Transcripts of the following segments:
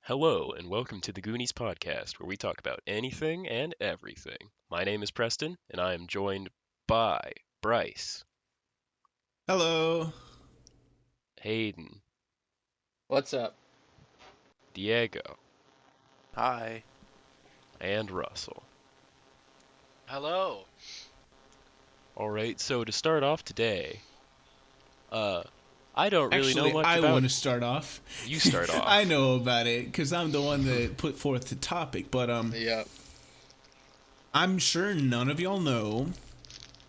Hello, and welcome to the Goonies Podcast, where we talk about anything and everything. My name is Preston, and I am joined by Bryce, Hello. Hayden, What's up? Diego, Hi. and Russell. Hello. Alright, so to start off today, I don't really know Actually, much I about... want to start off. You start off. I know about it because I'm the one that put forth the topic. But Yeah. I'm sure none of y'all know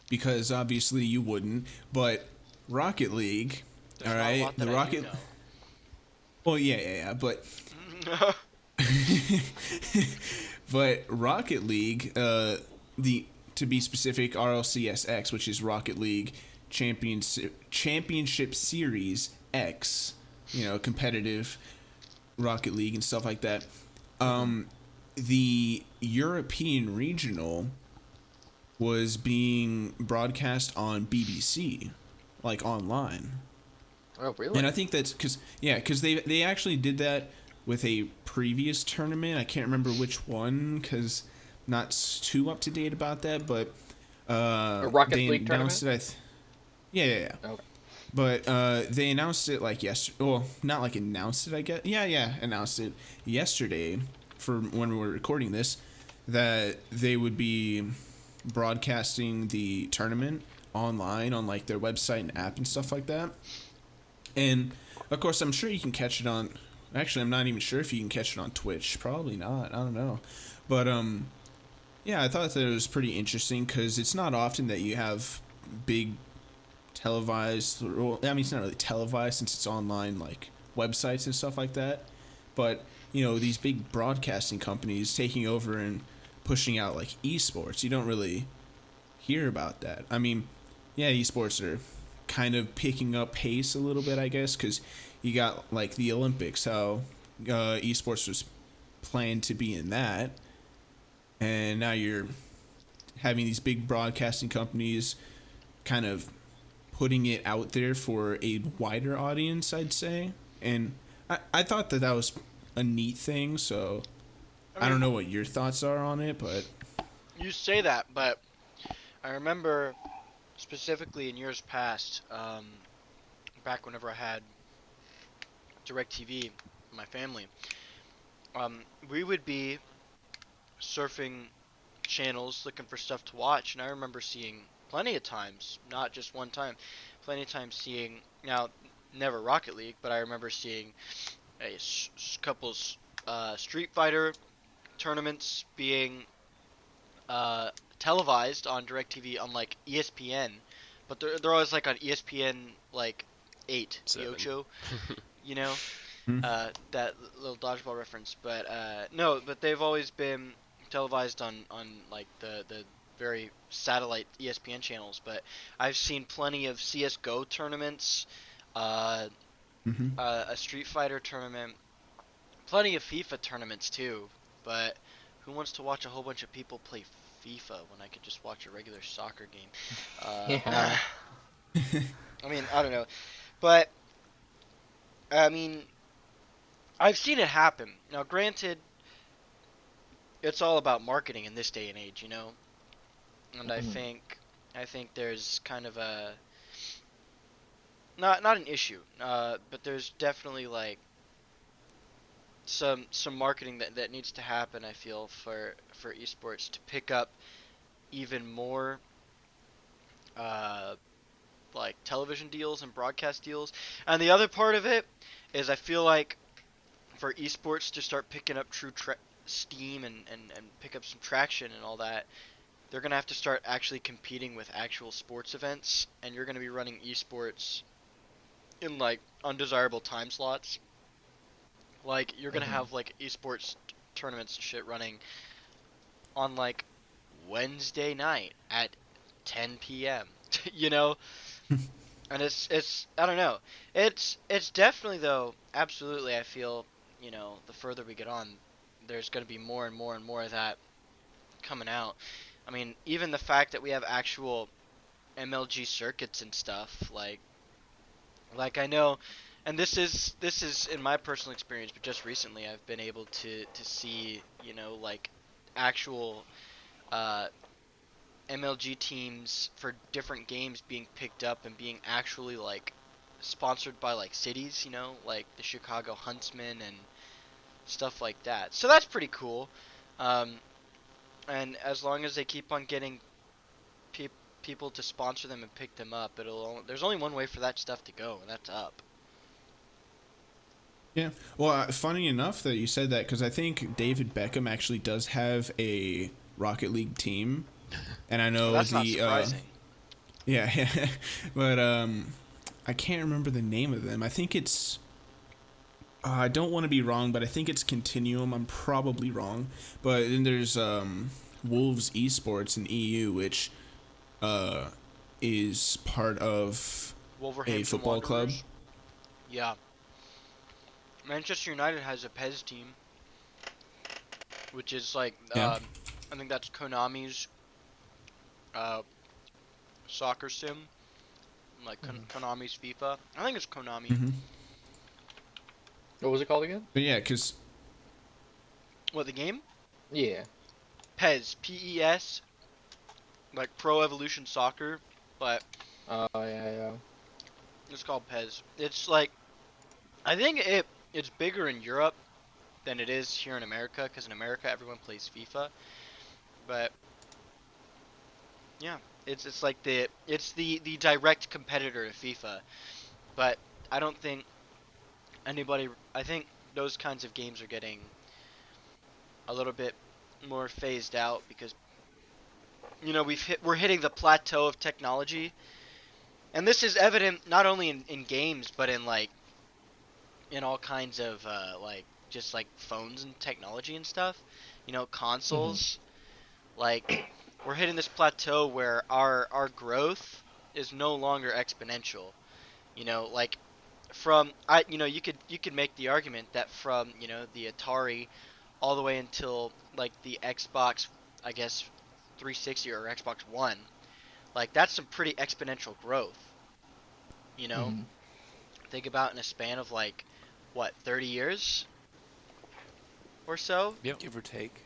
because obviously you wouldn't. But Rocket League, There's all not a right, lot the that I do Rocket. Well, yeah. But know. but Rocket League, the to be specific, RLCSX, which is Rocket League Championship Series X, competitive Rocket League and stuff like that. The European regional was being broadcast on BBC, like online. Oh, really? And I think that's because they actually did that with a previous tournament. I can't remember which one because not too up to date about that, but A Rocket they League announced tournament? it. Yeah. Okay. But they announced it like yesterday. Well, not like announced it, I guess. Yeah, announced it yesterday for when we were recording this that they would be broadcasting the tournament online on like their website and app and stuff like that. And of course, I'm sure you can catch it on. Actually, I'm not even sure if you can catch it on Twitch. Probably not. I don't know. But yeah, I thought that it was pretty interesting because it's not often that you have big televised. Well, I mean, it's not really televised since it's online, like websites and stuff like that. But these big broadcasting companies taking over and pushing out like eSports. You don't really hear about that. I mean, yeah, eSports are kind of picking up pace a little bit, I guess, because you got like the Olympics, how esports was planned to be in that, and now you're having these big broadcasting companies kind of putting it out there for a wider audience, I'd say. And I thought that was a neat thing, so I don't know what your thoughts are on it, but You say that, but I remember specifically in years past, back whenever I had DirecTV with my family, we would be surfing channels looking for stuff to watch, and I remember seeing plenty of times, not just one time, plenty of times seeing, now, never Rocket League, but I remember seeing a couple Street Fighter tournaments being televised on DirecTV on like ESPN, but they're always like on ESPN like 8, the 7. Ocho, you know, Hmm. that little dodgeball reference. But no, but they've always been televised on like the very satellite ESPN channels. But I've seen plenty of CS:GO tournaments, uh, hmm a Street Fighter tournament, plenty of FIFA tournaments too. But who wants to watch a whole bunch of people play FIFA when I could just watch a regular soccer game? Yeah. I mean, I don't know, but I mean, I've seen it happen. Now, granted, it's all about marketing in this day and age, and I think there's kind of a not an issue, but there's definitely like some marketing that needs to happen. I feel for esports to pick up even more uh, like television deals and broadcast deals. And the other part of it is I feel like for esports to start picking up true steam and pick up some traction and all that, they're going to have to start actually competing with actual sports events, and you're going to be running esports in like undesirable time slots. Like you're going to have like esports tournaments and shit running on like Wednesday night at 10 p.m. you know? And it's I don't know. It's definitely though, absolutely I feel, the further we get on, there's going to be more and more and more of that coming out. I mean, even the fact that we have actual MLG circuits and stuff, like I know and this is in my personal experience, but just recently I've been able to see, like actual MLG teams for different games being picked up and being actually like sponsored by like cities, like the Chicago Huntsmen and stuff like that. So that's pretty cool. Um, and as long as they keep on getting pe- people to sponsor them and pick them up, there's only one way for that stuff to go, and that's up. Yeah. Well, funny enough that you said that, because I think David Beckham actually does have a Rocket League team, and I know That's not surprising. Yeah, but I can't remember the name of them. I think it's. I don't want to be wrong, but I think it's Continuum. I'm probably wrong, but then there's Wolves eSports in EU, which is part of a football club. Yeah. Manchester United has a PES team, which is like, Yeah. I think that's Konami's soccer sim, like Konami's FIFA. I think it's Konami. Mm-hmm. What was it called again? But yeah, because What, the game? Yeah. PES, PES, like Pro Evolution Soccer, but Oh, yeah. it's called PES. It's like, I think it's bigger in Europe than it is here in America, because in America everyone plays FIFA. But yeah, it's like the direct competitor to FIFA. But I don't think I think those kinds of games are getting a little bit more phased out because we're hitting the plateau of technology. And this is evident not only in games, but in like in all kinds of like just like phones and technology and stuff. Consoles. Like we're hitting this plateau where our growth is no longer exponential. Like from you could make the argument that from the Atari all the way until like the Xbox, I guess 360 or Xbox One, like that's some pretty exponential growth. Think about in a span of like what, 30 years or so? Yep. Give or take.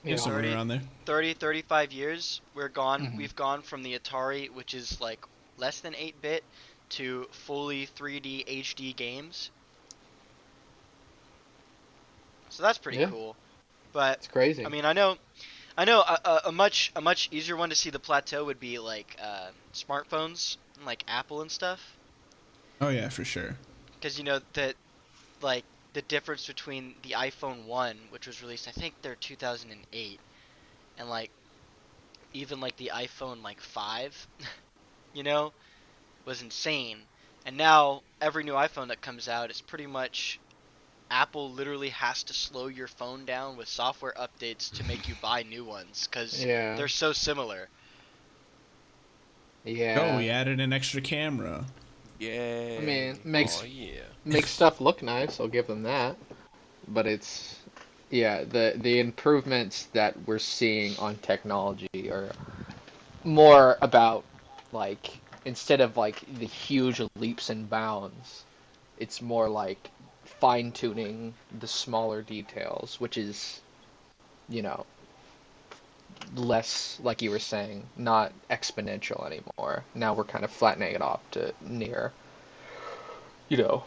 yeah, somewhere 30, around there. 30, 35 years, we've gone from the Atari, which is like less than 8-bit, to fully 3D HD games. So that's pretty cool. But It's crazy. I mean, I know a much easier one to see the plateau would be like smartphones, like Apple and stuff. Oh yeah, for sure. Because that like the difference between the iPhone 1, which was released I think they're 2008, and like even like the iPhone like 5, was insane. And now every new iPhone that comes out is pretty much Apple literally has to slow your phone down with software updates to make you buy new ones because they're so similar. Yeah. Oh, we added an extra camera. Yeah. I mean, makes yeah. stuff look nice. I'll give them that. But it's the improvements that we're seeing on technology are more about like instead of like the huge leaps and bounds, it's more like fine tuning the smaller details, which is less, like you were saying, not exponential anymore. Now we're kind of flattening it off to near, to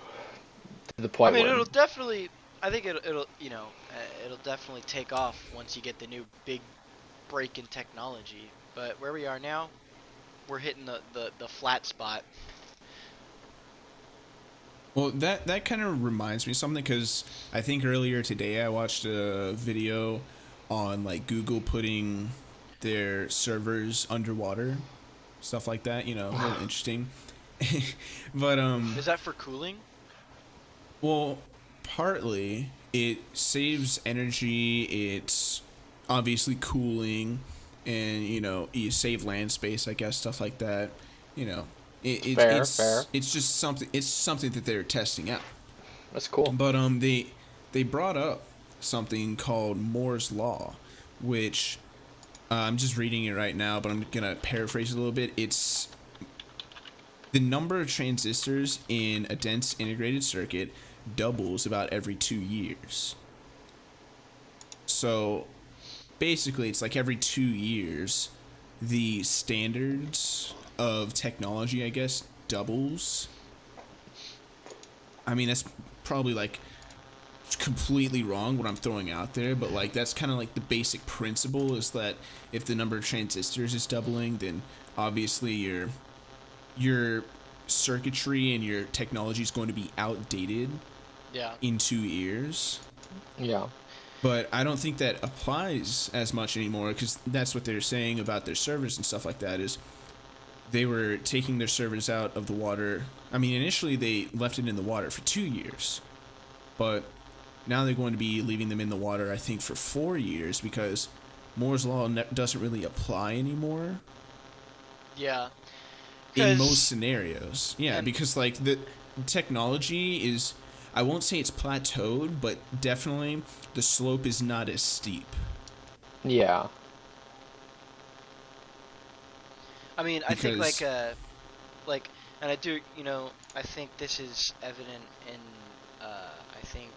the point I mean, where it'll definitely. I think it'll definitely take off once you get the new big break in technology. But where we are now, we're hitting the flat spot. Well, that kind of reminds me of something, because I think earlier today I watched a video on like Google putting their servers underwater, stuff like that. Really interesting. But Is that for cooling? well, partly it saves energy. It's obviously cooling, and you save land space, I guess, stuff like that. Fair. It's just something. It's something that they're testing out. That's cool. But they brought up something called Moore's Law, which I'm just reading it right now, but I'm gonna paraphrase it a little bit. It's the number of transistors in a dense integrated circuit doubles about every 2 years. So basically, it's like every 2 years, the standards of technology, I guess, doubles. I mean, that's probably like completely wrong what I'm throwing out there, but like that's kind of like the basic principle is that if the number of transistors is doubling, then obviously your circuitry and your technology is going to be outdated in 2 years. Yeah. But I don't think that applies as much anymore, because that's what they're saying about their servers and stuff like that is they were taking their servers out of the water. I mean, initially they left it in the water for 2 years, but now they're going to be leaving them in the water, I think, for 4 years, because Moore's Law doesn't really apply anymore. Yeah. In most scenarios. Yeah, because like the technology is, I won't say it's plateaued, but definitely the slope is not as steep. Yeah. I mean, I think like, and I do, I think this is evident in, I think,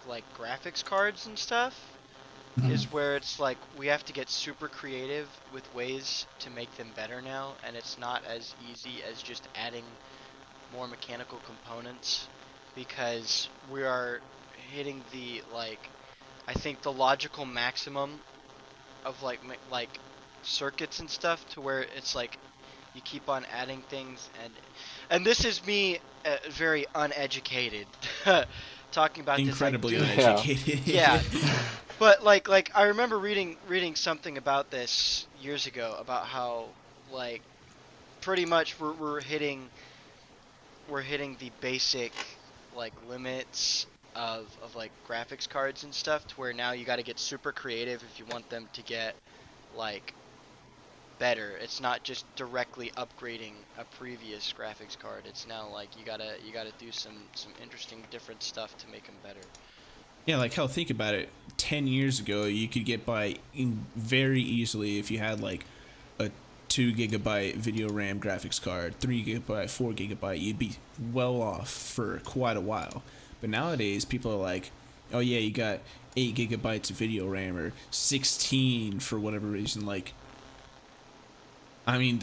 like graphics cards and stuff, is where it's like we have to get super creative with ways to make them better now, and it's not as easy as just adding more mechanical components, because we are hitting the, like, I think the logical maximum of like circuits and stuff, to where it's like you keep on adding things, and this is me very uneducated talking about incredibly this uneducated. yeah. But like I remember reading something about this years ago, about how like pretty much we're hitting the basic like limits of like graphics cards and stuff, to where now you got to get super creative if you want them to get like better. It's not just directly upgrading a previous graphics card. It's now like you gotta do some interesting different stuff to make them better. Yeah, like hell, think about it. 10 years ago, you could get by very easily if you had like a 2 gigabyte video RAM graphics card, 3 gigabyte, 4 gigabyte. You'd be well off for quite a while. But nowadays, people are like, oh yeah, you got 8 gigabytes of video RAM, or 16 for whatever reason. Like, I mean,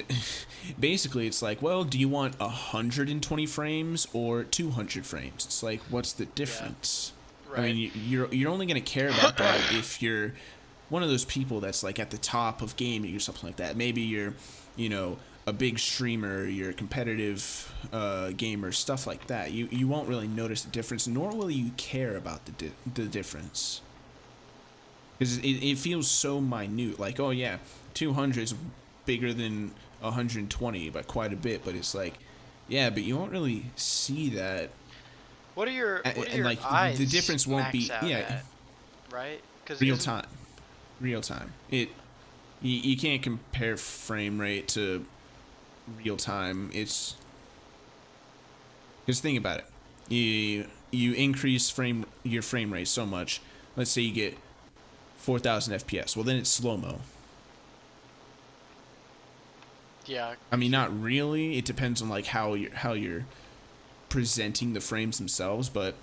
basically, it's like, well, do you want 120 frames or 200 frames? It's like, what's the difference? Yeah, right. I mean, you're only going to care about that if you're one of those people that's like at the top of gaming or something like that. Maybe you're, a big streamer, you're a competitive gamer, stuff like that. You won't really notice the difference, nor will you care about the difference. Because it feels so minute. Like, oh yeah, 200 is bigger than 120 by quite a bit, but it's like, yeah, but you won't really see that. What are your like eyes the difference won't be at, right? Cause real time. You can't compare frame rate to real time. It's just think about it. You increase your frame rate so much. Let's say you get 4,000 FPS. Well, then it's slow mo. Yeah. I mean, not really. It depends on like how you're presenting the frames themselves, but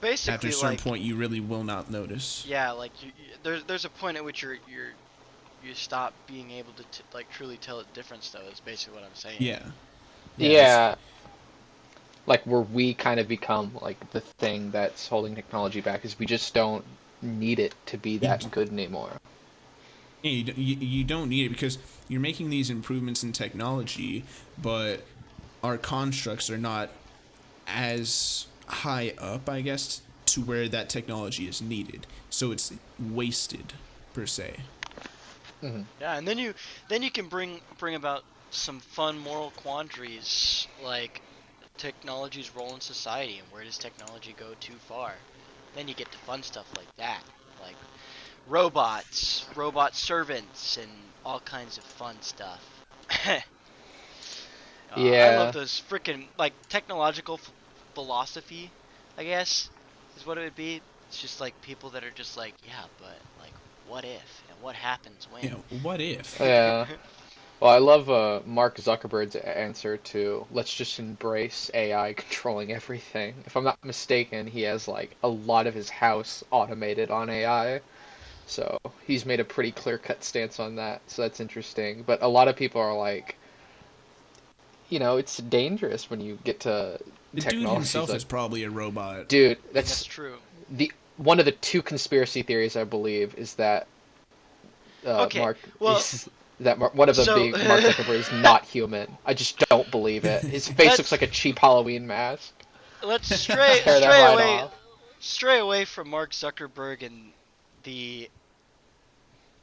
basically, after a certain point, you really will not notice. Yeah, like there's a point at which you stop being able to like truly tell the difference, though. Is basically what I'm saying. Yeah. Like where we kind of become like the thing that's holding technology back is we just don't need it to be that good anymore. Yeah, you don't need it because you're making these improvements in technology, but our constructs are not as high up, I guess, to where that technology is needed. So it's wasted, per se. Mm-hmm. Yeah, and then you can bring about some fun moral quandaries, like technology's role in society and where does technology go too far. Then you get to fun stuff like that, like robot servants, and all kinds of fun stuff. Yeah. I love those freaking like technological philosophy, I guess, is what it would be. It's just like people that are just like, yeah, but like, what if, and what happens when? Yeah, what if? Yeah. Well, I love Mark Zuckerberg's answer to let's just embrace AI controlling everything. If I'm not mistaken, he has like a lot of his house automated on AI. So he's made a pretty clear-cut stance on that. So that's interesting. But a lot of people are like, it's dangerous when you get to The dude technology. himself Like, is probably a robot. dude, That's that's true. the one of the two conspiracy theories I believe is that Okay, Mark well, is that one of them so being Mark Zuckerberg is not human. I just don't believe it. His face looks let's like a cheap Halloween mask. let's stray Tear that stray right away off. stray away from Mark Zuckerberg and the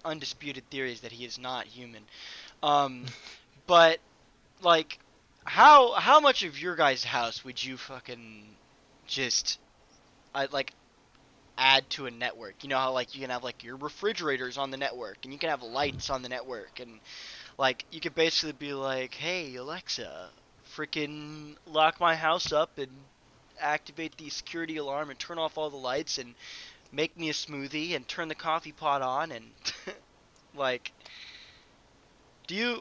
undisputed theories that he is not human. Um, but like, how much of your guys' house would you fucking just like add to a network? You know how like you can have like your refrigerators on the network and you can have lights on the network and like you could basically be like, hey Alexa, freaking lock my house up and activate the security alarm and turn off all the lights and make me a smoothie and turn the coffee pot on and like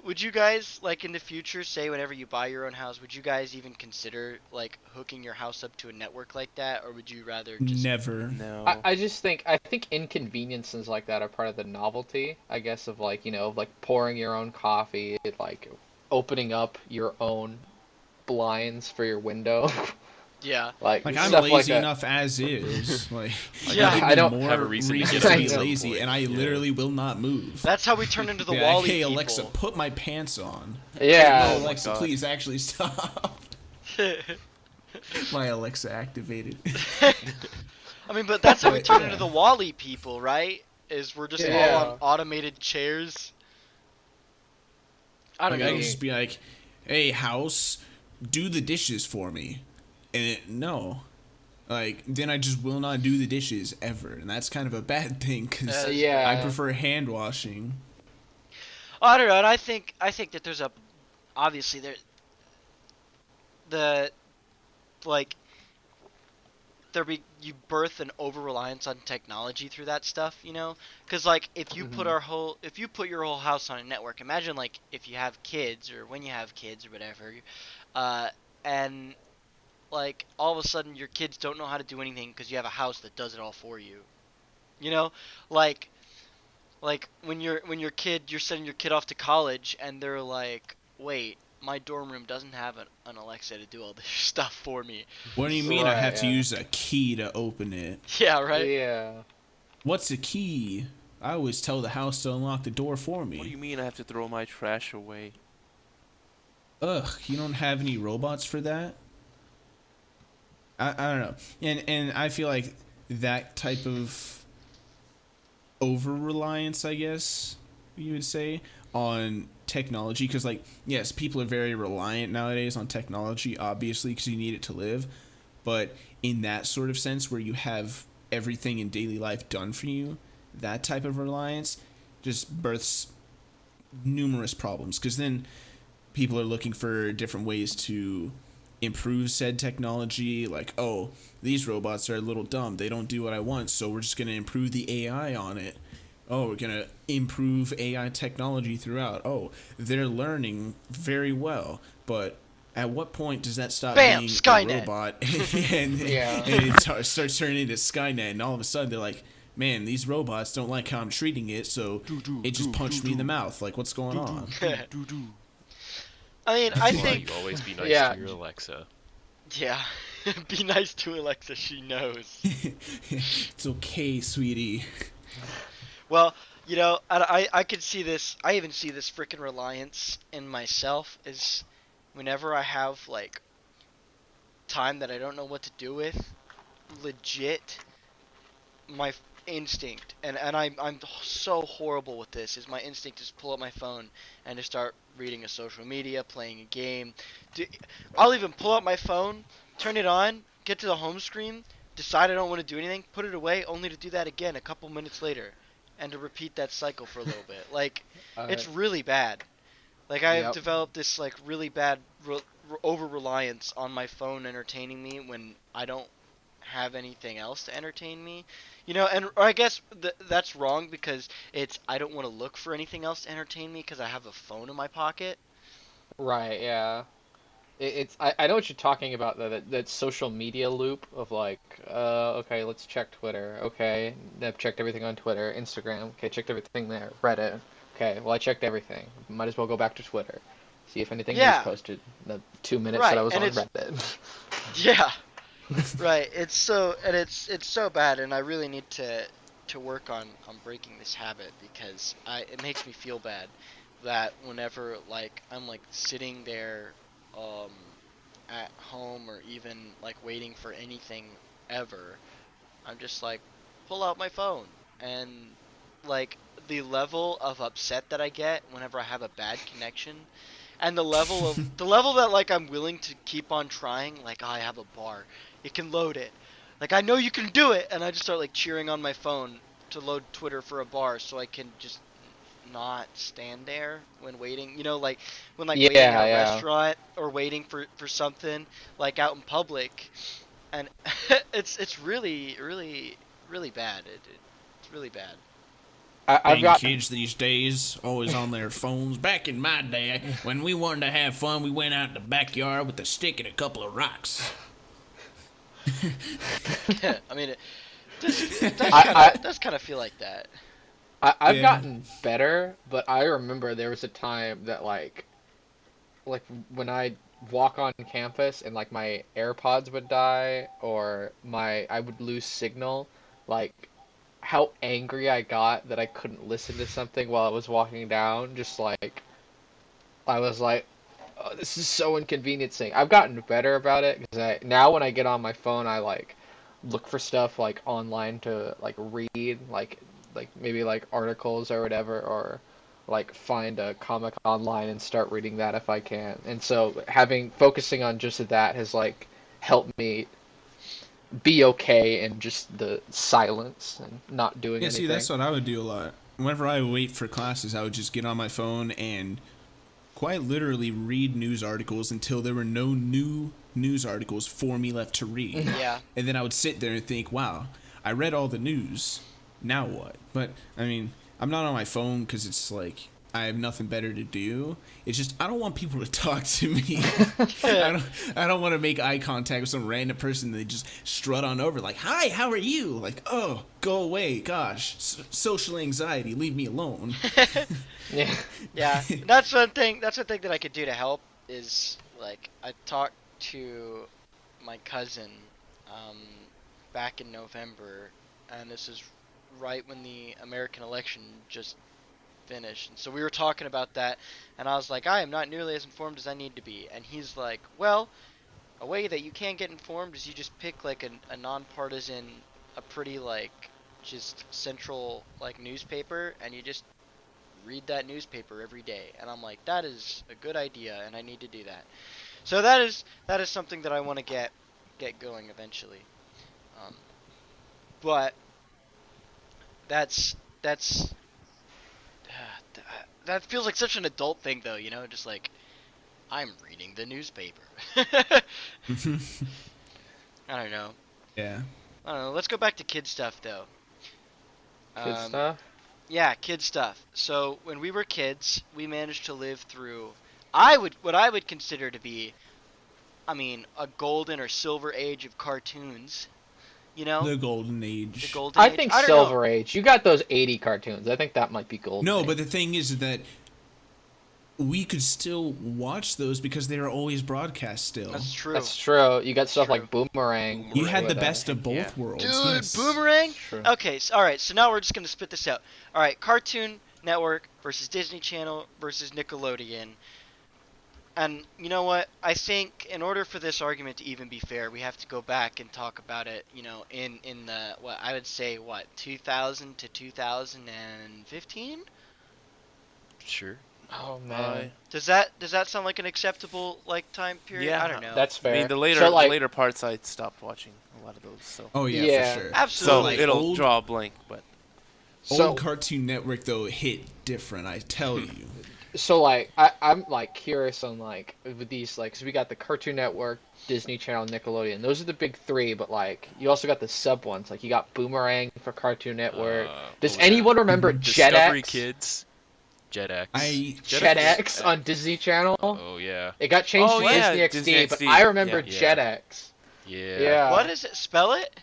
would you guys like in the future, say whenever you buy your own house, would you guys even consider like hooking your house up to a network like that, or would you rather just Never. No. I think inconveniences like that are part of the novelty, I guess, of like, like pouring your own coffee, like opening up your own blinds for your window. yeah. Like Like, I'm stuff lazy like that. enough as is. Like, Yeah, you give I me don't more have a reason to reasons get to it be at some lazy, point. and I Yeah. literally will not move. That's how we turn into the Be like, Wally hey people. Alexa, put my pants on. Yeah. No, Oh my Alexa, God. please actually stop. My Alexa activated. I mean, but that's how we But, turn yeah. into the Wally people, right? Is we're just all Yeah. on automated chairs. I don't Like, I know. can just be like, hey, house, do the dishes for me. And no. Like, then I just will not do the dishes ever. And that's kind of a bad thing, because Yeah. I prefer hand washing. I don't know. And I think that there's a obviously the like you birth an over reliance on technology through that stuff, because like if you put your whole house on a network, imagine like if you have kids or when you have kids or whatever, and like all of a sudden your kids don't know how to do anything because you have a house that does it all for you, you know like when you're sending your kid off to college and they're like, wait, my dorm room doesn't have an Alexa to do all this stuff for me. What do you mean I Right, have to yeah. use a key to open it? Yeah, right. Yeah. What's a key? I always tell the house to unlock the door for me. What do you mean I have to throw my trash away? Ugh, you don't have any robots for that? I don't know. And I feel like that type of over-reliance, I guess you would say, on technology, because like, yes, people are very reliant nowadays on technology, obviously, because you need it to live, but in that sort of sense where you have everything in daily life done for you, that type of reliance just births numerous problems, because then people are looking for different ways to improve said technology, like, oh, these robots are a little dumb, they don't do what I want, so we're just going to improve the AI on it. Oh, we're going to improve AI technology throughout. Oh, they're learning very well, but at what point does that stop Bam! being Skynet. a robot and Yeah. it starts turning into Skynet, and all of a sudden they're like, man, these robots don't like how I'm treating it, so it just punched me in the mouth. Like, what's going on? I mean, I Why think you always be nice Yeah. to your Alexa. yeah. Be nice to Alexa, she knows. It's okay, sweetie. Well, I could see this. I even see this freaking reliance in myself is whenever I have like time that I don't know what to do with, legit my instinct, and I'm so horrible with this, is my instinct is pull up my phone and to start reading a social media, playing a game. I'll even pull up my phone, turn it on, get to the home screen, decide I don't want to do anything, put it away, only to do that again a couple minutes later, and to repeat that cycle for a little bit. Like, it's really bad. Like, I've Yep. developed this like really bad over reliance on my phone entertaining me when I don't have anything else to entertain me, or I guess that's wrong because I don't want to look for anything else to entertain me because I have a phone in my pocket. Right, yeah. I know what you're talking about though, that social media loop of like, okay, let's check Twitter. Okay, I've checked everything on Twitter, Instagram. Okay, checked everything there. Reddit. Okay, well I checked everything. Might as well go back to Twitter. See if anything news posted in the 2 minutes that I was on Reddit. Yeah. Right. It's so bad, and I really need to work on breaking this habit because it makes me feel bad that whenever like I'm like sitting there at home or even like waiting for anything ever, I'm just like pull out my phone, and like the level of upset that I get whenever I have a bad connection, and the level that like I'm willing to keep on trying, like I have a bar, it can load it, like I know you can do it, and I just start like cheering on my phone to load Twitter for a bar so I can just not stand there when waiting, like when like waiting at a restaurant or waiting for something like out in public, and it's really bad. It's really bad. I've got kids these days always on their phones. Back in my day, when we wanted to have fun, we went out in the backyard with a stick and a couple of rocks. I mean, it does kind of feel like that. I've gotten better, but I remember there was a time that like when I walk on campus and like my AirPods would die or I would lose signal, like how angry I got that I couldn't listen to something while I was walking down. Just like I was like, oh, this is so inconveniencing. I've gotten better about it because now when I get on my phone, I like look for stuff like online to like read, like maybe like articles or whatever, or like find a comic online and start reading that if I can. And so focusing on just that has like helped me be okay in just the silence and not doing anything. See, that's what I would do a lot. Whenever I wait for classes, I would just get on my phone and quite literally read news articles until there were no new news articles for me left to read. Yeah. And then I would sit there and think, wow, I read all the news. Now what? But, I mean, I'm not on my phone because it's like I have nothing better to do. It's just I don't want people to talk to me. I don't want to make eye contact with some random person. They just strut on over like, hi, how are you? Like, oh, go away. Gosh, social anxiety. Leave me alone. Yeah. Yeah. That's one thing that I could do to help is like I talked to my cousin back in November, and this is right when the American election just finished. And so we were talking about that, and I was like, I am not nearly as informed as I need to be. And he's like, well, a way that you can get informed is you just pick like a nonpartisan, a pretty like just central like newspaper, and you just read that newspaper every day. And I'm like, that is a good idea, and I need to do that. So that is something that I want to get going eventually. But that feels like such an adult thing, though, just like, I'm reading the newspaper. I don't know. Yeah. I don't know. Let's go back to kid stuff, though. Kid stuff? Yeah, kid stuff. So, when we were kids, we managed to live through, what I would consider to be, a golden or silver age of cartoons. The golden age. I think silver age. You got those 80 cartoons. I think that might be golden. No, age. but the thing is that we could still watch those because they are always broadcast still. That's true. That's true. You got stuff like Boomerang. You had the best of both worlds. Dude, yes. Boomerang? True. Okay, alright, so now we're just going to spit this out. Alright, Cartoon Network versus Disney Channel versus Nickelodeon. And you know what? I think in order for this argument to even be fair, we have to go back and talk about it, in the, what I would say, 2000 to 2015? Sure. Oh man. Does that sound like an acceptable time period? Yeah, I don't know. That's fair. I mean, the later parts I stopped watching a lot of those. So. Oh yeah, for sure. Absolutely. So it'll draw a blank, but old Cartoon Network though hit different. I tell you. So like I'm like curious on like with these like, cause we got the Cartoon Network, Disney Channel, Nickelodeon. Those are the big three, but like you also got the sub ones. Like you got Boomerang for Cartoon Network. What Does was anyone it? remember Discovery Jetix? Kids, Jetix. I Jetix on Disney Channel. Oh yeah, It got changed Oh, to yeah, Disney Disney XD, but XD. I remember Yeah. Jetix. yeah. Yeah. What is it? Spell it?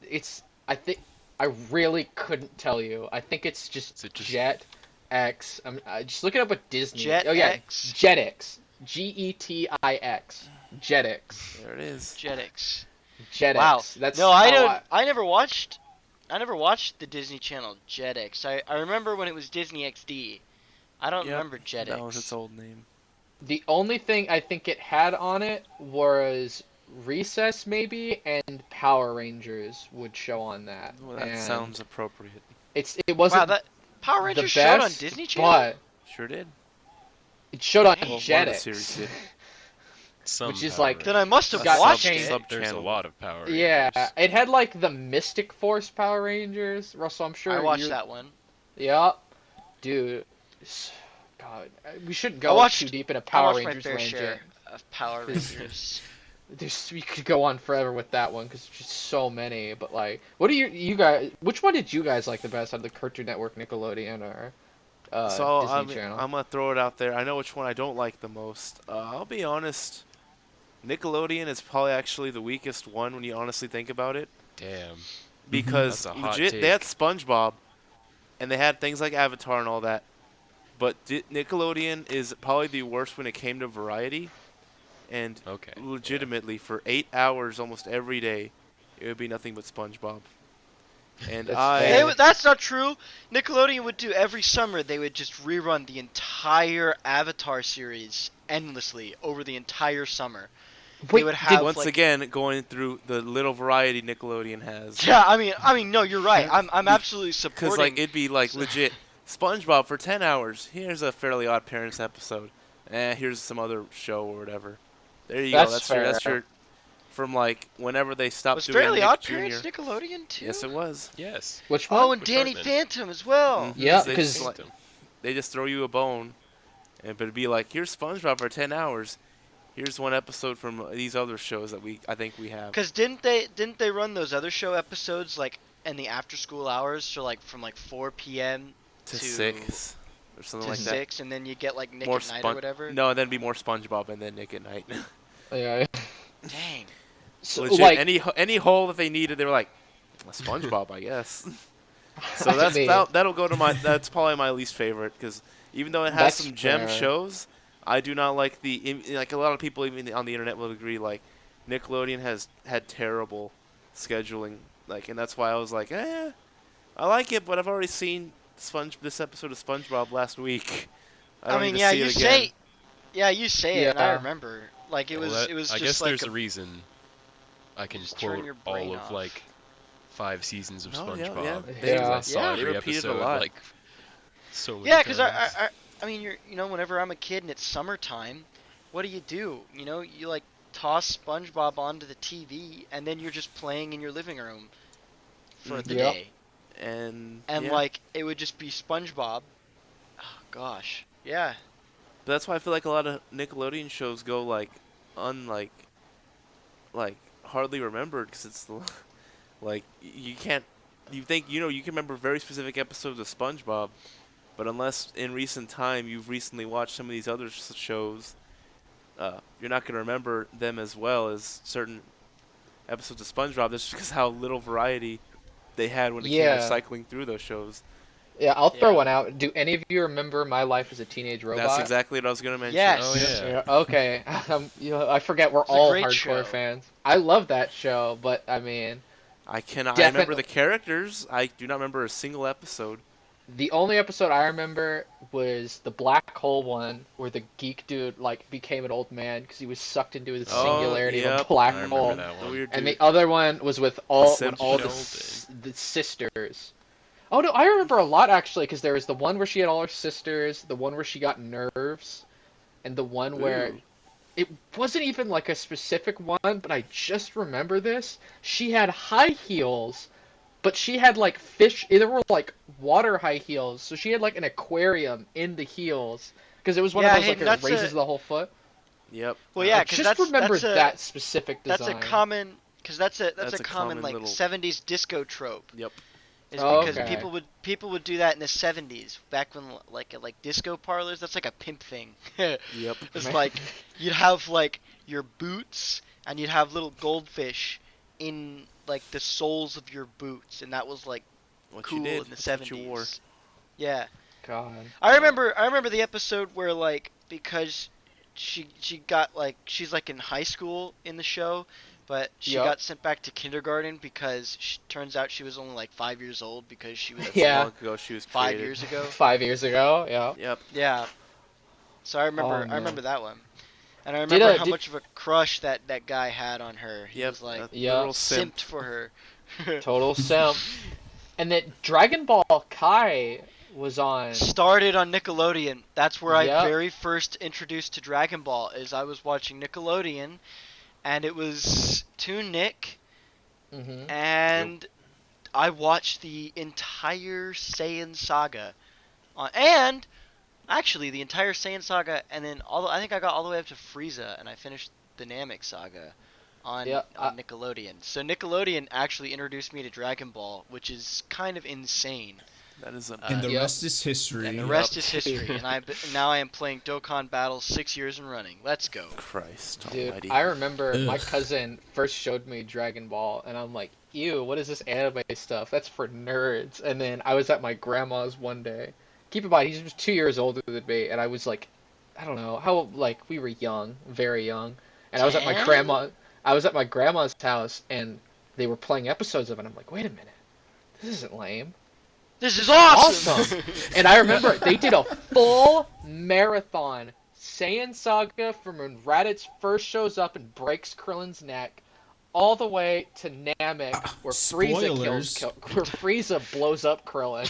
It's I think I really couldn't tell you. I think it's just Is it just- Jet X. Just look it up with Disney. Jet Oh yeah, X? Jetix. Getix. Jetix. There it is. Jetix. Jetix. Wow. That's No, I how don't. I never watched. I never watched the Disney Channel Jetix. I remember when it was Disney XD. I don't Yep, remember Jetix. That was its old name. The only thing I think it had on it was Recess maybe, and Power Rangers would show on that. Well, that And sounds appropriate. it wasn't Wow, that Power the Rangers best, showed on Disney Channel. but Sure did. it showed on Well, one of the Jetix. series did. Some Which is Power like- Then I must have Got watched changed. it. Sub- There's a channel. lot of Power Rangers. Yeah, it had like the Mystic Force Power Rangers. Russell, I'm sure I watched you're- that one. Yeah, dude. God, we shouldn't I go watched- too deep into I Power watched my Rangers fair land share yet. of Power Rangers. We could go on forever with that one because there's just so many. But like, what do you guys? Which one did you guys like the best out of the Cartoon Network, Nickelodeon, or So Disney Channel? I'm gonna throw it out there. I know which one I don't like the most. I'll be honest. Nickelodeon is probably actually the weakest one when you honestly think about it, Damn. because That's a hot legit they had take. SpongeBob, and they had things like Avatar and all that. But Nickelodeon is probably the worst when it came to variety, and Okay. legitimately for 8 hours almost every day, it would be nothing but SpongeBob. And That's I fair. That's not true. Nickelodeon would do every summer. They would just rerun the entire Avatar series endlessly over the entire summer. Wait, would have- once like- again going through the little variety Nickelodeon has. Yeah, I mean, no, you're right. I'm absolutely supporting. Because like it'd be like legit SpongeBob for 10 hours. Here's a Fairly Odd Parents episode. Here's some other show or whatever. There you go. That's That's fair. your from like whenever they stopped was doing Fairly Nick Odd Jr. Parents Nickelodeon too? Yes, it was. Yes. Which one? Oh, and Which Danny Hartman? Phantom as well. Mhm. Yeah, They 'cause- just, like, they just throw you a bone, but it'd be like, here's SpongeBob for 10 hours. Here's one episode from these other shows that I think we have. Cause didn't they run those other show episodes like in the after school hours, so like from like 4 p.m. To to 6 or something to like 6, and then you get like Nick More at Night or Spon- whatever. that. No, and then be more SpongeBob and then Nick at Night. Yeah. Dang. So, Legit, like, any hole that they needed, they were like, SpongeBob, I guess. So I that's mean- that'll go to my. That's probably my least favorite because even though it has That's some gem fair. shows, I do not like like a lot of people even on the internet will agree. Like Nickelodeon has had terrible scheduling. Like, and that's why I was like, I like it, but I've already seen this episode of SpongeBob last week. I don't mean, need to yeah, see you it again. you say it, and I Yeah. remember. Like it Well, was that- it was I just guess like there's a reason I can Just turn quote your brain all of off. like 5 seasons of No, yeah, SpongeBob. yeah. because Yeah. I saw Yeah. every They repeat it a episode lot. like so many yeah, because times. I mean, whenever I'm a kid and it's summertime, what do? You like toss SpongeBob onto the TV, and then you're just playing in your living room for the Yep. day, And and yeah. like it would just be SpongeBob. Oh gosh, yeah. But that's why I feel like a lot of Nickelodeon shows go like like hardly remembered because it's like you can't you can remember very specific episodes of SpongeBob, but unless in recent time you've recently watched some of these other shows, you're not going to remember them as well as certain episodes of SpongeBob. That's just because how little variety they had when it Yeah. came to cycling through those shows. Yeah, I'll throw Yeah. one out. Do any of you remember My Life as a Teenage Robot? That's exactly what I was going to mention. Yes. Oh yeah. Yeah, okay. I forget we're It's a all great hardcore show. fans. I love that show, but I mean, I remember Definitely. the characters. I do not remember a single episode. the only episode I remember was the black hole one where the geek dude like became an old man because he was sucked into the Oh, singularity of a yep. black I remember hole. that The one. weird And dude. the other one was with all when all the, Sheldon. the sisters. Oh no, I remember a lot actually because there was the one where she had all her sisters, the one where she got nerves, and the one where Ooh. it wasn't even like a specific one, but I just remember this. She had high heels, but she had like fish. There were like water high heels, so she had like an aquarium in the heels because it was one of Yeah, those like Hayden, it that's raises a- the whole foot. Yep. Well, yeah, I because just remember that's a that specific that's design. a common because that's a That's a common common like little- 70s disco trope. Yep. Is Oh, because okay. people would do that in the 70s back when like at like disco parlors. That's like a pimp thing. Yep. It's Man. like you'd have like your boots and you'd have little goldfish in like the soles of your boots, and that was like What cool you did. in the That's what you wore. 70s. Yeah. God. I remember the episode where like because she got like she's like in high school in the show, but she Yep. got sent back to kindergarten because turns out she was only like 5 years old because she was That's Yeah. how long ago she was 5 created. years ago. 5 years ago, yeah. Yep. Yeah. So I remember Oh, man. I remember that one. And I remember how did- much of a crush that guy had on her. He Yep. was like that Yeah. little simp. simped for her. Total simp. And that Dragon Ball Kai was on. Started on Nickelodeon. That's where I Yep. very first introduced to Dragon Ball. Is I was watching Nickelodeon, and it was Toon Nick, Mm-hmm. and I watched the entire Saiyan saga, and actually the entire Saiyan saga, and then I think I got all the way up to Frieza, and I finished the Namek saga on Yeah, Nickelodeon. So Nickelodeon actually introduced me to Dragon Ball, which is kind of insane. That is a And the Yep. rest is history. And the rest is history. And now I am playing Dokkan Battles 6 years and running. Let's go. Christ Dude, almighty. I remember my Ugh. cousin first showed me Dragon Ball, and I'm like, ew, what is this anime stuff? That's for nerds. And then I was at my grandma's one day. Keep in mind, he's just 2 years older than me, and I was like, I don't know, how, like, we were young, very young. And I was at my 10? my grandma's house, and they were playing episodes of it. I'm like, wait a minute, this isn't lame. This is awesome! Awesome. And I remember they did a full marathon Saiyan saga from when Raditz first shows up and breaks Krillin's neck, all the way to Namek, where Spoilers. where Frieza blows up Krillin.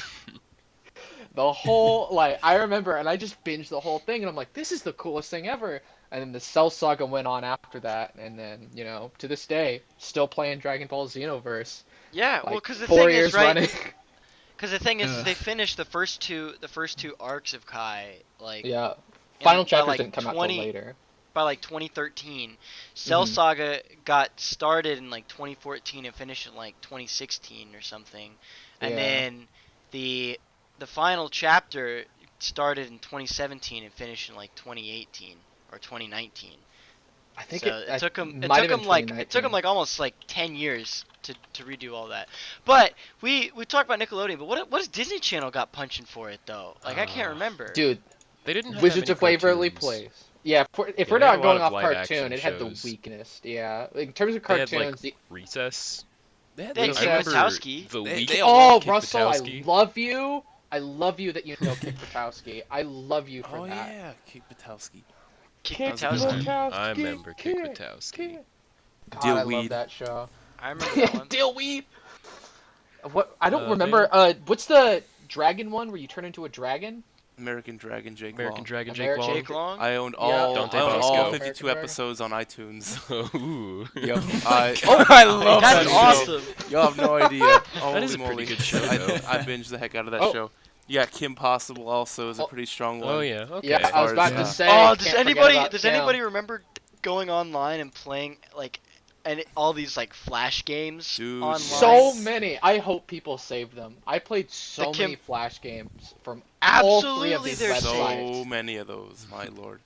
The whole I remember, and I just binged the whole thing, and I'm like, this is the coolest thing ever. And then the Cell saga went on after that, and then to this day, still playing Dragon Ball Xenoverse. Yeah, well, Like, because the 4 thing years is, right? running. Because the thing is, Ugh. they finished the first two arcs of Kai, like Yeah. in- Final by, chapters like, didn't come out till later. by like 2013. Cell Mhm. Saga got started in like 2014 and finished in like 2016 or something, and Yeah. then the final chapter started in 2017 and finished in like 2018 or 2019. I think So it took them. might have been Like it took 2019. them like almost like 10 years to redo all that. But we talked about Nickelodeon, but what does Disney Channel got punching for it though? Like I can't remember. Dude, They didn't have Wizards that of many Waverly cartoons. Place. Yeah, if we're they had not a lot going of off live-action cartoon, it had the shows. weakest. Yeah, in terms of They had, cartoons, like, the Recess. They had They those- Kick I remember Buttowski. the They- week. they oh, Kick Russell, Buttowski. I love you. I love you that you know Kick Buttowski. I love you for Oh that. yeah, Kick Batowski. Kick Kick Buttowski. Buttowski. I remember Kick Kick, Buttowski. Kick. God, I love Dillweed. that show. I remember that one. Dillweed. What? I don't they- remember. What's the dragon one where you turn into a dragon? American Dragon Jake American Long. Dragon Jake American Long. Jake Long. I owned Yeah. all Dante I owned Bosco. all American 52 Dragon. episodes on iTunes. Ooh. Yep. Oh, I love That's that show. awesome. Y'all have no idea. Holy is a pretty moly. good show, I, though. I binged the heck out of that Oh. show. Yeah, Kim Possible also is a Oh. pretty strong one. Oh yeah. Okay. Yeah, I was As about far to as, say. Oh, can't does forget anybody about Kim. remember going online and playing like all these like flash games Dude, online? So many. I hope people save them. I played so The Kim- many Flash games from all three of Absolutely, these there's websites. So many of those, my lord.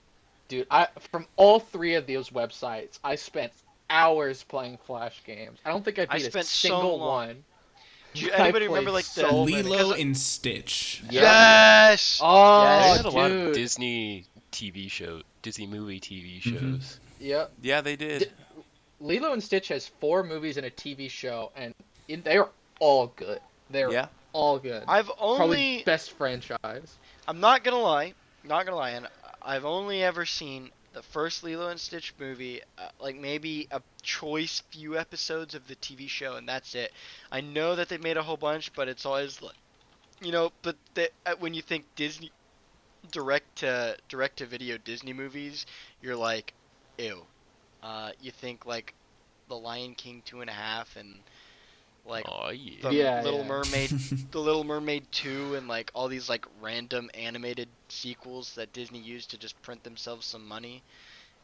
Dude, from all three of those websites, I spent hours playing Flash games. I don't think I I beat a spent so single long. one. Do you, I anybody played remember like the so many. Lilo because- and Stitch. Yes. Oh, They Yes. had a lot of dude. Disney TV show, Disney movie TV Mhm. shows. Yep. Yeah, they did. Lilo and Stitch has 4 movies and a TV show, and they're all good. They're Yeah. all good. I've Probably only best franchise. I'm not gonna lie, and I've only ever seen the first Lilo and Stitch movie, like maybe a choice few episodes of the TV show, and that's it. I know that they made a whole bunch, but it's always like, but when you think Disney direct to video Disney movies, you're like, ew. You think like The Lion King 2.5 and like Oh yeah. the Yeah, Little yeah. Mermaid, the Little Mermaid 2, and like all these like random animated sequels that Disney used to just print themselves some money,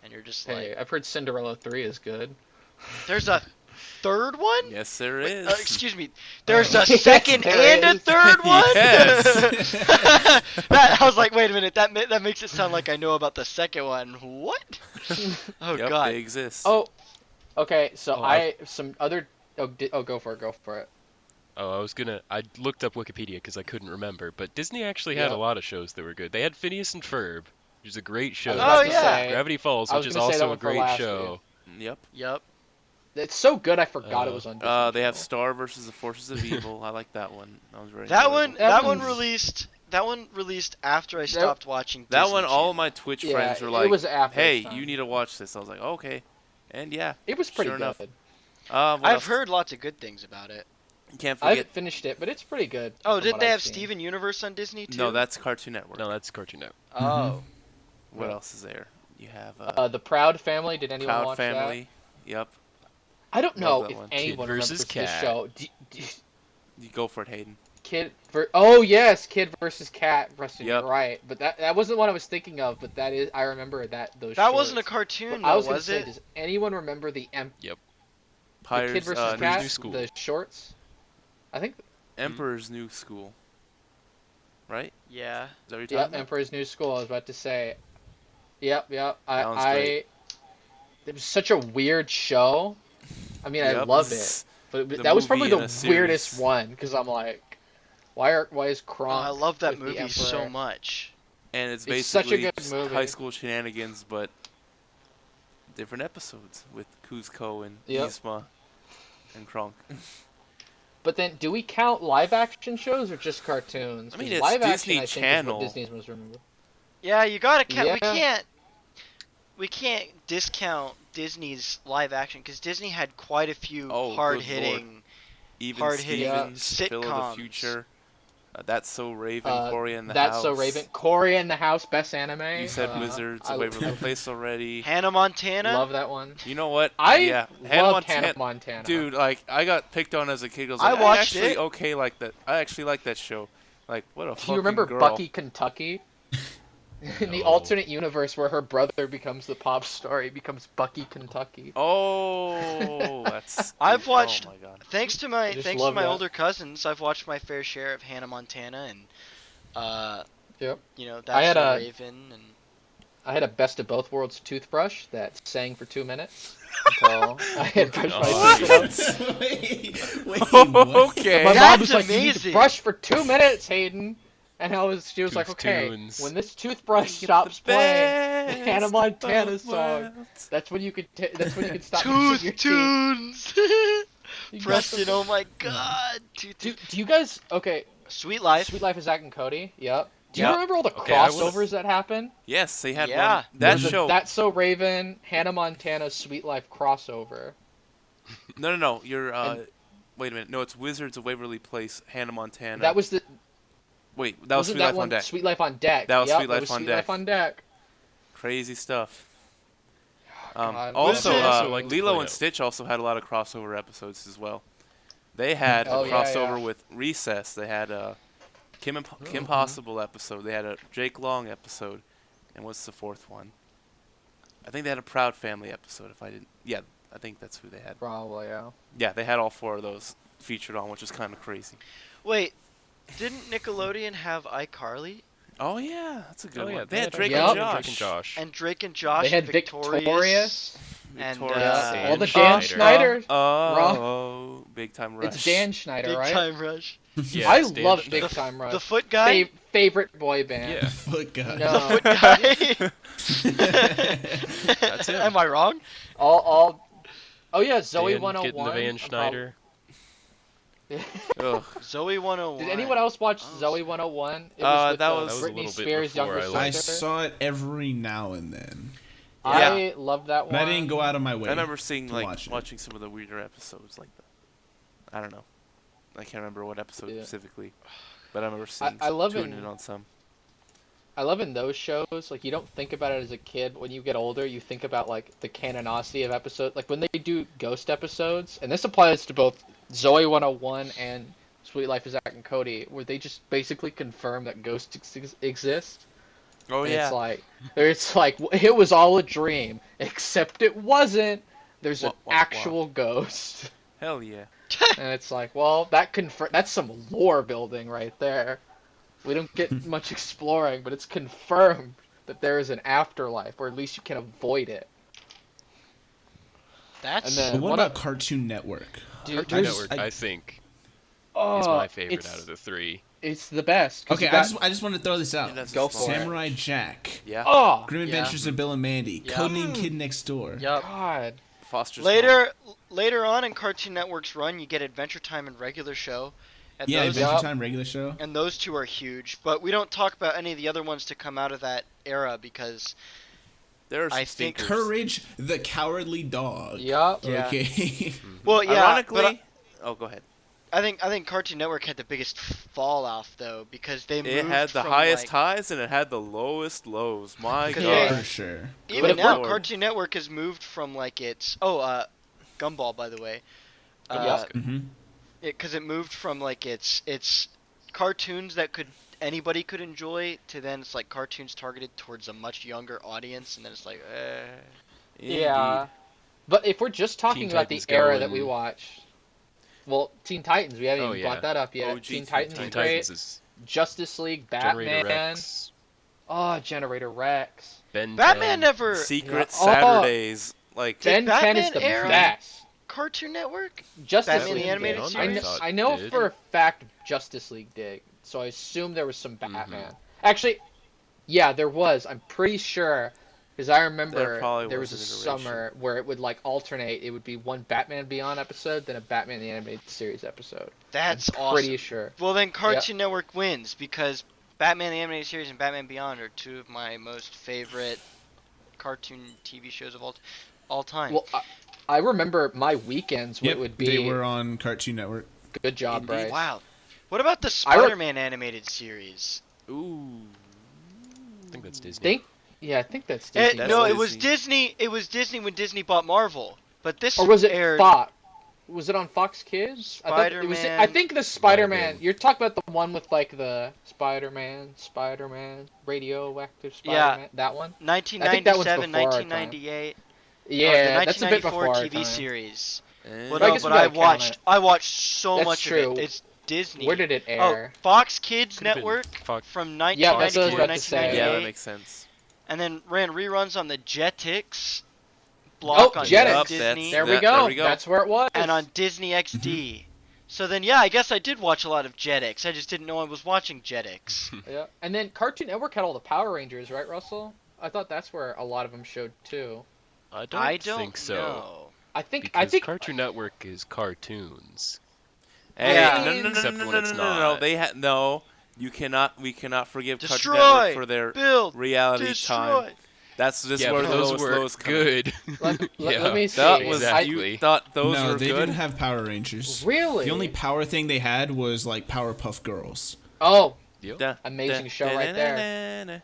and you're just Hey, like, I've heard Cinderella 3 is good. there's a third one? Yes, there Wait, is. excuse me. There's a Yes, second there and a is. third one. Yes. That I was like, wait a minute. That makes it sound like I know about the second one. What? Oh Yep, God. they exist. Oh, okay. So Oh, some other. Go for it. Go for it. Oh, I looked up Wikipedia because I couldn't remember, but Disney actually had a Yep. lot of shows that were good. They had Phineas and Ferb, which is a great show. I was Oh, about to yeah. say. Gravity Falls, I was which is gonna say that also a one for great last show. Yep. Yep. It's so good. I forgot it was on. Disney They have Channel. Star versus the Forces of Evil. I like that one. That was very That enjoyable. one. That That one one's- released. That one released after I stopped watching. That Disney one, all Channel. of my Twitch Yeah, friends were it like, was after "Hey, its time. you need to watch this." I was like, "Okay," and yeah, It was pretty sure good. enough. What I've else? heard lots of good things about it. You can't I forget. haven't finished it, but it's pretty good. Oh, from did what they I've have seen. Steven Universe on Disney too? No, that's Cartoon Network. No, that's Cartoon Network. Oh. What Yeah. else is there? You have The Proud Family. Did anyone Proud watch Family. Yep. that? I don't know Love that if one. anyone Kid versus remembers this Cat. show. You go for it, Hayden. Oh yes, Kid versus Cat. Preston, Yep. you're right. But that wasn't what I was thinking of. But that is, I remember those. That wasn't a shorts. cartoon, But I though, was gonna was say, it? does anyone remember the Kid Pirates, versus New Cat? School. The shorts. I think. Emperor's New School. Right? Yeah. Is that what you're Yep, talking about? Emperor's New School. I was about to say. Yep. That one's great. It was such a weird show. I mean, I Yep. loved it, but The that was probably movie the and a series. weirdest one because I'm like, why is Oh, Kronk? I love that with the movie so Emperor? much. And it's It's such a basically good just movie. high school shenanigans, but different episodes with Kuzco and Yep. Yzma and Kronk. But then, do we count live action shows or just cartoons? I mean, 'Cause it's live Disney action, I think, Channel. is what Disney's most remembered. Yeah, you gotta count. Yeah. We can't discount Disney's live action because Disney had quite a few Oh, good hard-hitting. Even Hard-hitting Stevens, Phil of the sitcoms. Future, That's So Raven, Cory in the That's House. So Raven. Cory in the House, best anime. You said Wizards I of Waverly Place already. Hannah Montana. love that one. You know what? I yeah, loved Hannah Montana. Dude, like I got picked on as a kid. I was I like, watched actually it. okay like that. I actually like that show. Like what a Do fucking you remember girl. Bucky Kentucky? In the No. alternate universe where her brother becomes the pop star, he becomes Bucky Kentucky. Oh, that's. I've watched- Oh my god. Thanks to I just my love that. older cousins, I've watched my fair share of Hannah Montana and Yep. you know, I That's had So a- Raven and I had a best of both worlds toothbrush that sang for 2 minutes until I had brushed my teeth. What? Wait, what? Okay. My mom That's was like, "You need to amazing. brush for 2 minutes, Hayden," and she was like, Tooth "Okay, tunes. when this toothbrush stops playing, the Hannah Montana song, that's when you could stop brushing your Tooth teeth." Tunes. You got Preston, the- oh my god. Do you guys okay? Sweet Life. Sweet Life of Zack and Cody. Yep. Do you Yep. remember all the Okay, I would've- crossovers that happened? Yes, they had Yeah. one. That There's a show. That's So Raven, Hannah Montana, Sweet Life crossover. No. You're. And- Wait a minute. No, it's Wizards of Waverly Place. Hannah Montana. That was the Wait, that was wasn't Sweet that Life one on Deck. Sweet Life on Deck. That was Yep, Sweet Life was on Sweet Deck. Life on Deck. Crazy stuff. God. Also, Wizards also like to Lilo point and out- Stitch also had a lot of crossover episodes as well. They had Oh, a yeah, crossover yeah. with Recess. They had a Kim Mm-hmm. Possible episode. They had a Jake Long episode. And what's the fourth one? I think they had a Proud Family episode. Yeah, I think that's who they had. Probably, yeah. Yeah, they had all four of those featured on, which is kind of crazy. Wait, didn't Nickelodeon have iCarly Oh yeah, that's a good Oh, one. yeah, They had Drake Yep. and Drake and Josh. Josh. and Drake and Josh? They had and Victorious. Victorious. And Victorious. All the Dan Dan Schneider. Schneider. Oh, Big Time Rush. It's Dan Schneider, Big right? Time Rush. Yeah, I it's Dan love Schneider. Big Time Rush. The Foot Guy. Favorite boy band. Yeah. Foot guy. No. The Foot Guy. That's him. Am I wrong? All. Oh yeah, Zoe Dan 101. getting the Van Schneider. Ugh. Zoe 101. Did anyone else watch Oh. Zoe 101? It that with, was- That was a Britney little bit Spears' before younger I sister. I liked saw it every now and then. I loved that But one. I didn't go out of my way. I remember seeing to like watch it. watching some of the weirder episodes like that. I don't know. I can't remember what episode Yeah. specifically, but I remember seeing I love tuning it. in on some. I love in those shows, like you don't think about it as a kid. When you get older, you think about like the canonicity of episodes. Like when they do ghost episodes, and this applies to both Zoe 101 and Sweet Life of Zack and Cody, where they just basically confirm that ghosts exist. Oh And yeah. it's like it was all a dream, except it wasn't. There's an Wah. actual ghost, Hell yeah. and it's like, well, that's some lore building right there. We don't get much exploring, but it's confirmed that there is an afterlife, or at least you can avoid it. That's And then- But what one about of- Cartoon Network? Dude, Cartoon there's- Network, I think, oh, is my favorite it's, out of the three. It's the best. 'cause Okay, you got- I just want to throw this out. Yeah, that's Go a small for it. one. Samurai Jack, Yeah. Oh, Grim Yeah. Adventures of Bill and Mandy, Yeah. Codename Kid Next Door. Yup. God. Foster's Later on in Cartoon Network's run, you get Adventure Time and regular show. And Yeah, those, Adventure Yup. Time regular show. and those two are huge. But we don't talk about any of the other ones to come out of that era because There are some I think- stinkers. Courage the Cowardly Dog. Yup. Yeah. Okay. well, yeah. Ironically, but oh, go ahead. I think Cartoon Network had the biggest fall off though because they moved It had the from, highest like, highs and it had the lowest lows. My Because God. For sure. But Even if now, we're- Cartoon Network has moved from like its Gumball, by the way. Yeah. Mm-hmm. Because it moved from like its cartoons that anybody could enjoy to then it's like cartoons targeted towards a much younger audience, and then it's like, Yeah. But if we're just talking Teen about the Titans era that we going- watched, well, Teen Titans, we haven't Oh, even yeah. brought that up yet. OG Teen Teen Titans Teen is great. Titans is Justice League, Generator Batman. Rex, Oh, Generator Rex. Ben Batman 10. never Secret Yeah. Oh. Saturdays. Like, Did Ben 10 is Batman the air on- best. Cartoon Network. Justice Batman League the animated did. series? I know Did. for a fact Justice League did, so I assume there was some Mm-hmm. Batman. Actually, yeah, there was. I'm pretty sure, because I There remember probably there was a was an iteration. summer where it would like alternate. It would be one Batman Beyond episode, then a Batman the Animated Series episode. That's I'm awesome. pretty sure. Well, then Cartoon Network wins because Batman the Animated Series and Batman Beyond are two of my most favorite cartoon TV shows of all time. Well, I remember my weekends. What Yep, it would be. they were on Cartoon Network. Good job, Indeed. Bryce. Wow. What about the I re- Spider-Man animated series? ooh. I think that's Disney. I think that's Disney. That's No, Disney. it was Disney. It was Disney when Disney bought Marvel. But this Or was it aired. Fox? Was it on Fox Kids? Spider-Man. I think the Spider-Man. been. You're talking about the one with like the Spider-Man, radioactive Spider-Man. That one. I think that was 1997, before our time. 1998. Yeah, the that's a bit 1994 before our TV time. series. Eh. Well, But I no, guess we but gotta count it. I watched so That's much true. of it. It's Disney. Where did it Oh, air? Fox Kids Could've been Network Fox- from Yeah, that's what I was 1994 to about to say. Yeah, 1998. that makes sense. And then ran reruns on the Jetix block Oh, on Jetix. Disney There we There go. we go. That's where it was. and on Disney XD. So then, yeah, I guess I did watch a lot of Jetix. I just didn't know I was watching Jetix. Yeah, and then Cartoon Network had all the Power Rangers, right, Russell? I thought that's where a lot of them showed too. I I don't don't think so. know. I think Because Cartoon Network is cartoons. Hey, Yeah. no. Except when it's not. They had no. We cannot forgive Cartoon Destroy! Network for their Build! reality Destroy! time. That's just Yeah, where but the those lowest were lows come. good. let me see. That was Exactly. you thought those no, were they good. didn't have Power Rangers. Really? The only power thing they had was like Powerpuff Girls. Oh, Yep. Da- amazing da- show da- right da- there. da- da-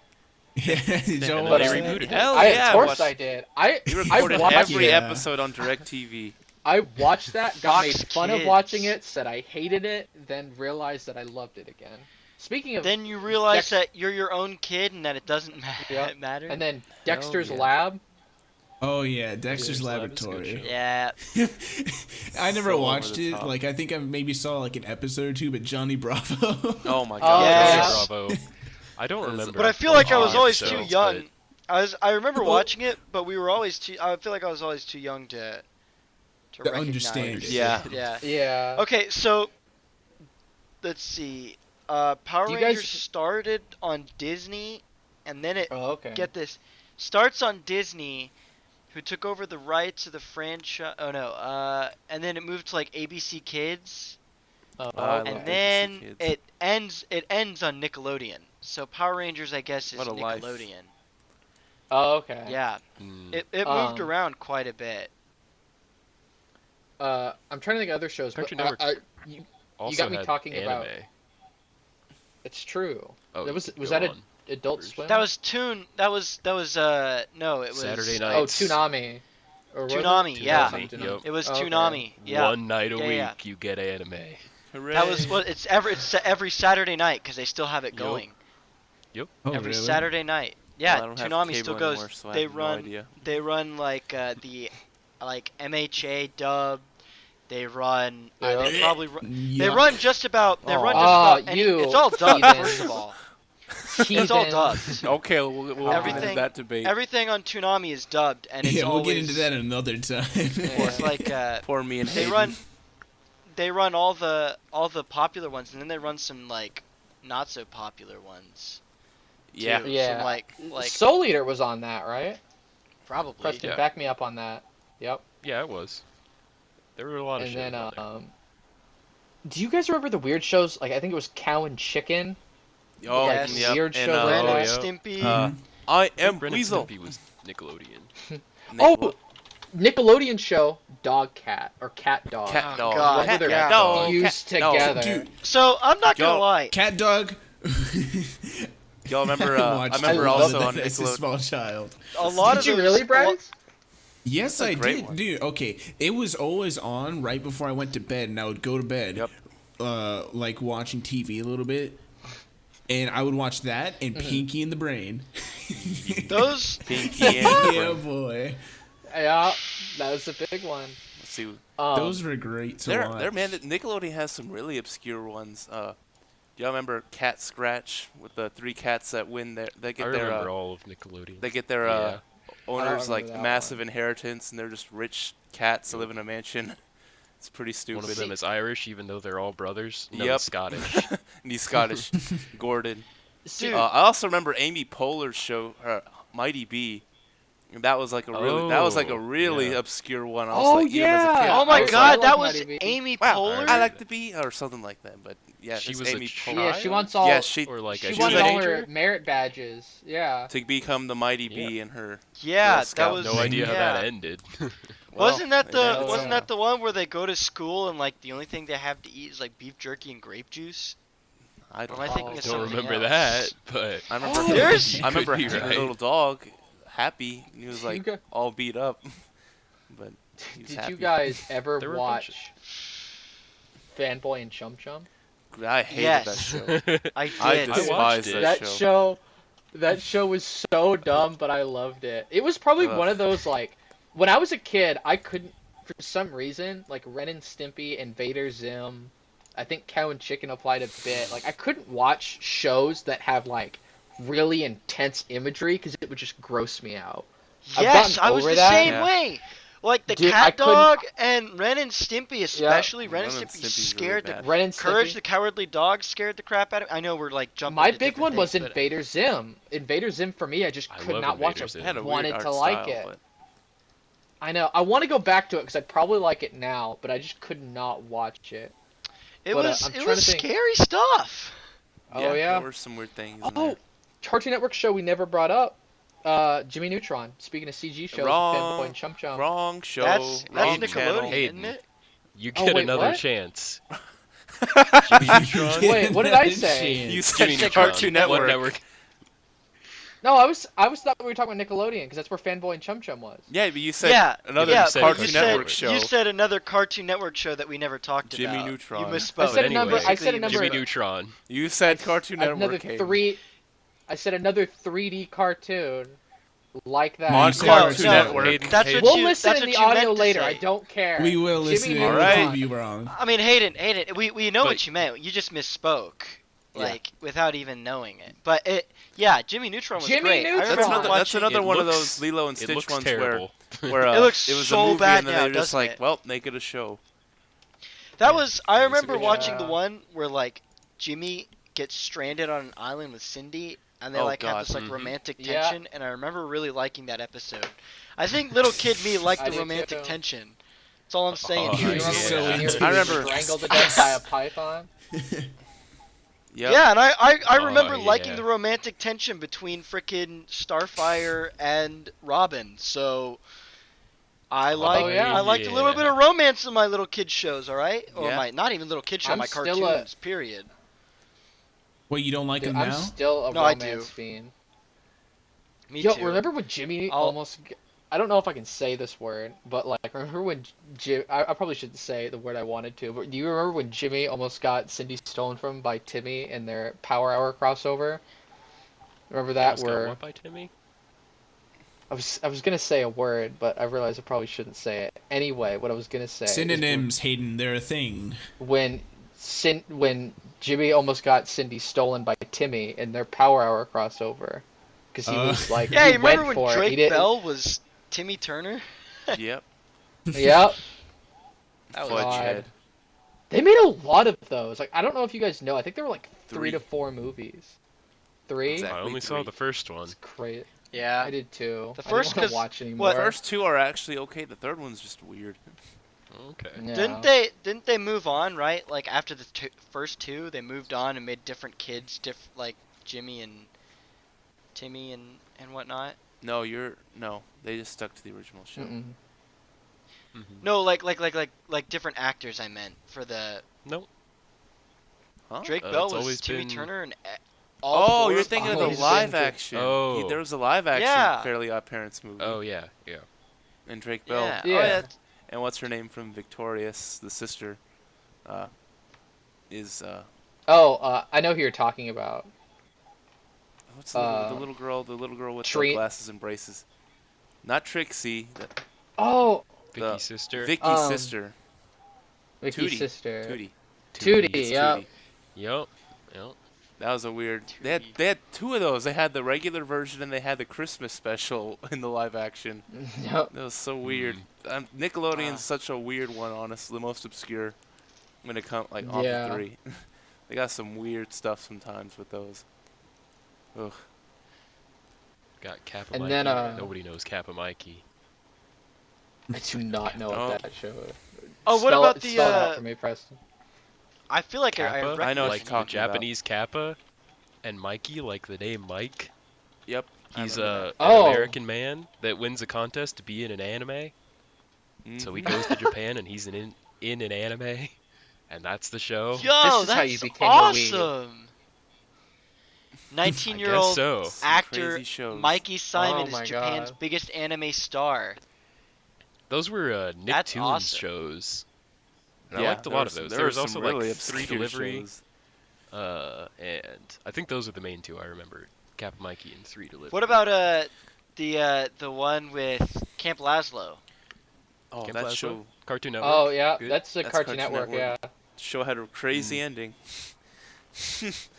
Did y'all And watch then they that? rebooted it. Hell of yeah! course watched- I did. I You recorded watched every it. episode on DirecTV. I watched that, got Fox made fun of Kids. watching it, said I hated it, then realized that I loved it again. Speaking of, Then you realize Dex- that you're your own kid and that it doesn't Yeah. matter. and then Dexter's yeah. Lab. Oh yeah, Dexter's Dexter's Lab is a good Laboratory. show. Yeah. I never So over watched the it. top. Like I think I maybe saw like an episode or two, but Johnny Bravo. Oh my Oh, god. yeah. Johnny Bravo. I don't That is- remember. But I feel like I was all always too episodes, young. I remember Well- watching it, but we were always too. I feel like I was always too young to recognize. understand it. Yeah. Yeah. Yeah. Okay, so let's see. Power Do you Rangers guys- started on Disney, and then it Oh, okay. get this starts on Disney, who took over the rights of the franchise. Oh no. And then it moved to like ABC Kids, Oh, I okay. love and then Kids. it ends on Nickelodeon. So Power Rangers, I guess, is What a life. Nickelodeon. Oh, okay. Yeah. Mm. It moved Um, around quite a bit. I'm trying to think of other shows, Cartoon but Network's you Also got me had talking anime. about- it's true. Oh, That was you could was go that on. Adult First. Swim? That was no, it was Saturday Oh, nights. Toonami. Or was it? Toonami, yeah. Something Yep. It was Okay. Toonami. Yeah. One night a Yeah, week yeah. you get anime. Hooray. That was what it's every Saturday night because they still have it Yep. going. Oh, Every really? Saturday night. Well, Yeah, I don't have Toonami cable still goes. anymore, so I They have no run. idea. They run like the like MHA dub. They run. They Yep. probably run. They Yuck. run just about. They run just Oh, about. Any, you it's all dubbed. heathens. First of all, it's all Heathens. dubbed. Okay, we'll get into Everything- that debate. Everything on Toonami is dubbed, and it's Yeah, we'll always. get into that another time. It's like Poor me and they Hayden. run. They run all the popular ones, and then they run some like not so popular ones. Yeah. too. Yeah. Some, like Soul Eater was on that, right? probably. Preston, Yeah. back me up on that. Yep. Yeah, it was. There were a lot of And shows then, on there. do you guys remember the weird shows? Like, I think it was Cow and Chicken. Oh, Yes. yep. Weird and, show Ren Oh, and yeah. Stimpy. I am Ren and Weasel. Stimpy was Nickelodeon. Oh, Nickelodeon show Dog Cat or Cat Dog. Cat Oh, dog. God. Cat Yeah. dog. Fused Cat dog. together. Dude, So I'm not gonna Yo. lie. cat dog. Y'all remember? I Watched remember I also love on as a Nickelodeon. small child. A lot Did of you those, really, a lot- Bryce? Yes, That's a I great did, one. dude. Okay, it was always on right before I went to bed, and I would go to bed, Yep. like watching TV a little bit, and I would watch that and Pinky and the Brain. Those Pinky and Yeah, boy, Yeah, that was a big one. Let's see. those were great to watch. They're man. Nickelodeon has some really obscure ones. Do y'all remember Cat Scratch with the three cats that win their? They I get their. remember all of Nickelodeon. They get their Yeah. owners remember like that massive inheritance, and they're just rich cats that live in a mansion. It's pretty stupid. One of them is Irish, even though they're all brothers. No, Yep. he's Scottish. And he's Scottish. Gordon. dude. I also remember Amy Poehler's show, Mighty Bee. And that was like a really yeah. obscure one. I was Oh, like, even as a yeah. kid, Oh I my was God, like that was Mighty Bee. Amy Wow, Poehler. I like the bee or something like that. But yeah, She it's was a Amy child? Poehler. Yeah, she wants all. Yeah, she Or like she a wants was a all teenager? her merit badges. Yeah. to become the Mighty Bee in her. Yeah, Girl that Scout. was. No idea how yeah. that ended. Wasn't that Well, the that's- wasn't that the one where they go to school and like the only thing they have to eat is like beef jerky and grape juice? I don't. Or am I thinking Oh, of Don't something remember else? that, but I remember. Oh, There's- I remember Could be having right. a little dog, Happy. And he was like got- all beat up, but he was Did happy. you guys ever There were a bunch watch Fanboy and Chum Chum? I hated Yes. that show. I I did. I despise watched it. that That show. that show was so dumb, but I loved it. It was probably Ugh. one of those like when I was a kid, I couldn't for some reason like Ren and Stimpy and Vader Zim. I think Cow and Chicken applied a bit. Like I couldn't watch shows that have like really intense imagery because it would just gross me out. I've Yes, gotten I was over the that. same Yeah. way. Like the Dude, I cat couldn't- dog and Ren and Stimpy, especially Ren and Ren and Stimpy, Stimpy's scared really the bad. Ren and Courage Stimpy. the Cowardly Dog scared the crap out of me. I know we're like jumping. My to big different one was things, but- Invader Zim. Invader Zim for me, I just I could love not watch Invader it. Zim. It had a Wanted weird to art like style, it. but I know. I want to go back to it because I'd probably like it now, but I just could not watch it. It But, was I'm it trying was to think. scary stuff. Oh yeah. There were some weird things. in Oh, there. Cartoon Network show we never brought up. Jimmy Neutron. Speaking of CG shows, Wrong. Fanboy and Chum Chum. Wrong show. That's wrong Nickelodeon, channel. Hayden. isn't it? You Oh, get wait, another what? chance. Jimmy Neutron. Wait, what did I say? You Jimmy said Neutron. Cartoon What Network. No, I was thought we were talking about Nickelodeon because that's where Fanboy and Chum Chum was. Yeah, but you said Yeah, another yeah, said but Cartoon you Network said, show. You said another Cartoon Network show that we never talked Jimmy about. Neutron. You I misspoke. said a anyway, number. I said a Basically, number. Jimmy Neutron. You said Cartoon Network. Another Hayden. three. I said another 3D cartoon like that. On You said Cartoon no, Network. Hayden, That's Hayden, what We'll you- listen that's in what the you audio meant to later. say. I don't care. We will listen Jimmy and Alright. prove you wrong. I mean, Hayden, we know But- what you meant. You just misspoke, Yeah. like without even knowing it. But yeah, Jimmy Neutron was Jimmy great. I Neutron. remember That's watching. another It one of looks- those Lilo and It Stitch looks ones terrible. where It looks it was so a movie bad and then now, they were just doesn't like, it? well, make it a show. That was. I It's a remember good watching show. the one where like Jimmy gets stranded on an island with Cindy, and they Oh, like have God. this like Mhm. romantic Yeah. tension, and I remember really liking that episode. I think little kid me liked I the did romantic too. tension. That's all I'm saying. Oh, Do you here. remember yeah. when he was I remember- strangled to death by a python? Yep. Yeah, and I Oh, remember liking yeah. the romantic tension between frickin' Starfire and Robin. So I like yeah. I liked a little bit of romance in my little kid shows, all right? Or Yeah. my not even little kid show, I'm my still cartoons. Period. Wait, you don't like Dude, him I'm now? still a No, I romance do. fiend. Me Yo, too. remember when Jimmy I'll- almost I don't know if I can say this word, but like, remember when I probably shouldn't say the word I wanted to, but do you remember when Jimmy almost got Cindy stolen from by Timmy in their Power Hour crossover? Remember that Almost got where what by Timmy? I was gonna say a word, but I realized I probably shouldn't say it. Anyway, what I was gonna say is Synonyms, Hayden, they're a thing. when when Jimmy almost got Cindy stolen by Timmy in their Power Hour crossover, because he was like, Yeah, he you remember went when for it. He Drake didn't. Bell was Timmy Turner? Yep. Yep. That was Fudge God. head. They made a lot of those. Like, I don't know if you guys know. I think there were like 3 to Three. 4 movies. 3? Exactly. I only saw 3. the first one. It's crazy. Yeah. I did too. The I first, didn't want 'cause to watch The anymore. first 2 are actually okay. The third one's just weird. Okay. Yeah. Didn't they move on, right? Like after the first 2, they moved on and made different kids, like Jimmy and Timmy and whatnot. No, they just stuck to the original show. Mm-mm. No, like different actors. I meant for the Nope. Huh? Drake It's Bell was always Timmy been- Turner and Oh, four you're of thinking of Oh, the he's live been to- action. Oh. There was a live action Yeah. Fairly Odd Parents movie. Oh yeah, yeah. And Drake Bell. Yeah. Yeah. Oh, yeah. And what's her name from Victorious, the sister, is I know who you're talking about. what's the little girl with the glasses and braces? Not Trixie. Oh, Vicky's The- sister. Vicky's Um, sister. Vicky's Tootie. sister. Tootie. Tootie, It's yeah. Tootie. Yep. Yep. That was a weird. They Tootie. had 2 of those. They had the regular version and they had the Christmas special in the live action. Yep. That was so weird. Nickelodeon's Ah. such a weird one, honestly, the most obscure when it comes like off Yeah. the 3. They got some weird stuff sometimes with those. Ugh. Got Kappa And Mikey. then, Nobody knows Kappa Mikey. I do not know Oh. what that show is. Oh, what Spell about it, the, spell it out for me, Preston? I feel like I Kappa? recognize I know what like you're the talking about. Japanese Kappa, and Mikey, like the name Mike. Yep. I He's remember an Oh. American man that wins a contest to be in an anime. that. So he Mhm. goes to Japan and he's in an anime, and that's the show. Yo, This is that's how you became a weeb. awesome. I guess 19-year-old so. Some actor crazy shows. Mikey Simon Oh my is Japan's God. biggest anime star. Those were Nicktoons That's awesome. shows. And Yeah, I liked a lot of those. There was also some really like 3 obscure Delivery, shows. and I think those are the main 2 I remember. Kappa Mikey and 3 Delivery. What about the one with Camp Laszlo? Oh, Camp that Lazlo? show Cartoon Network? Oh yeah, Good. that's a That's Cartoon Cartoon Network. Network. Yeah. show had a crazy ending.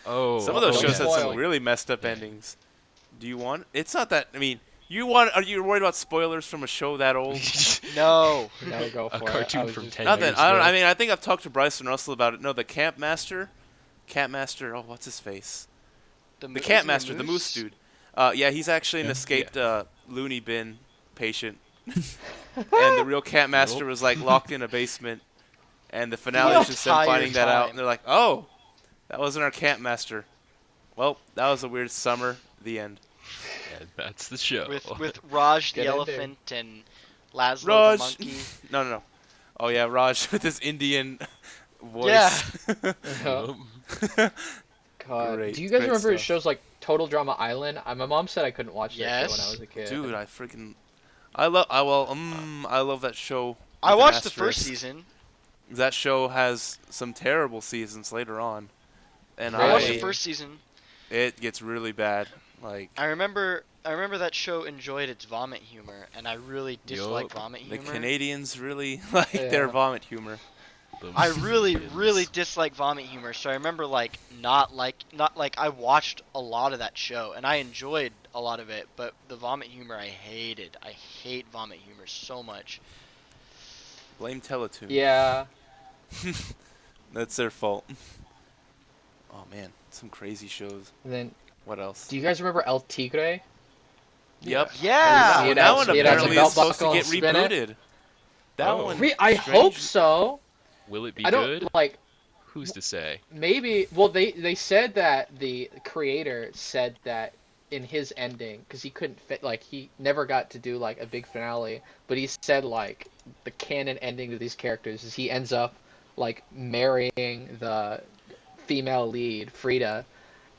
Oh, Some of those don't shows had some spoil. really messed up endings. Do you want? It's not that. I mean, are you worried about spoilers from a show that old? No. No, go A for it. I cartoon was from just- 10 Nothing. years I don't. ago. I mean, I think I've talked to Bryce and Russell about it. No, the Camp Master. Oh, what's his face? The Camp Master, the Moose dude. Yeah, he's actually an Yeah. escaped loony bin patient, and the real Camp Master was like locked in a basement, and the finale is just them entire finding that out, time. and they're like, "Oh, that wasn't our Camp Master." Well, that was a weird summer. The end. And that's the show. with Raj the Good ending. elephant and Laszlo Raj. the monkey. No. Oh yeah, Raj with his Indian voice. Yeah. God. Great, Do you guys great remember stuff. shows like Total Drama Island? My mom said I couldn't watch that show when I Yes. was a kid. Dude, I love that show. I with an watched the first asterisk. season. That show has some terrible seasons later on, and Really? I watched the Right. first season. it gets really bad. Like I remember that show enjoyed its vomit humor, and I really dislike vomit the humor. Canadians really like their Yeah. vomit humor. The I really, Indians. really dislike vomit humor. So I remember not like I watched a lot of that show and I enjoyed a lot of it, but the vomit humor I hated. I hate vomit humor so much. Blame Teletoon. Yeah. That's their fault. Oh man, some crazy shows. And then, What else? do you guys remember El Tigre? Yep. Yeah. See it that as- one see it as a apparently belt is supposed to buckle get and spin it? rebooted. That Oh. one. I hope strange- so. Will it be I don't good? like. Who's to say? Maybe. Well, they said that the creator said that in his ending, because he couldn't fit, like, he never got to do like a big finale, but he said like the canon ending to these characters is he ends up like marrying the female lead Frida,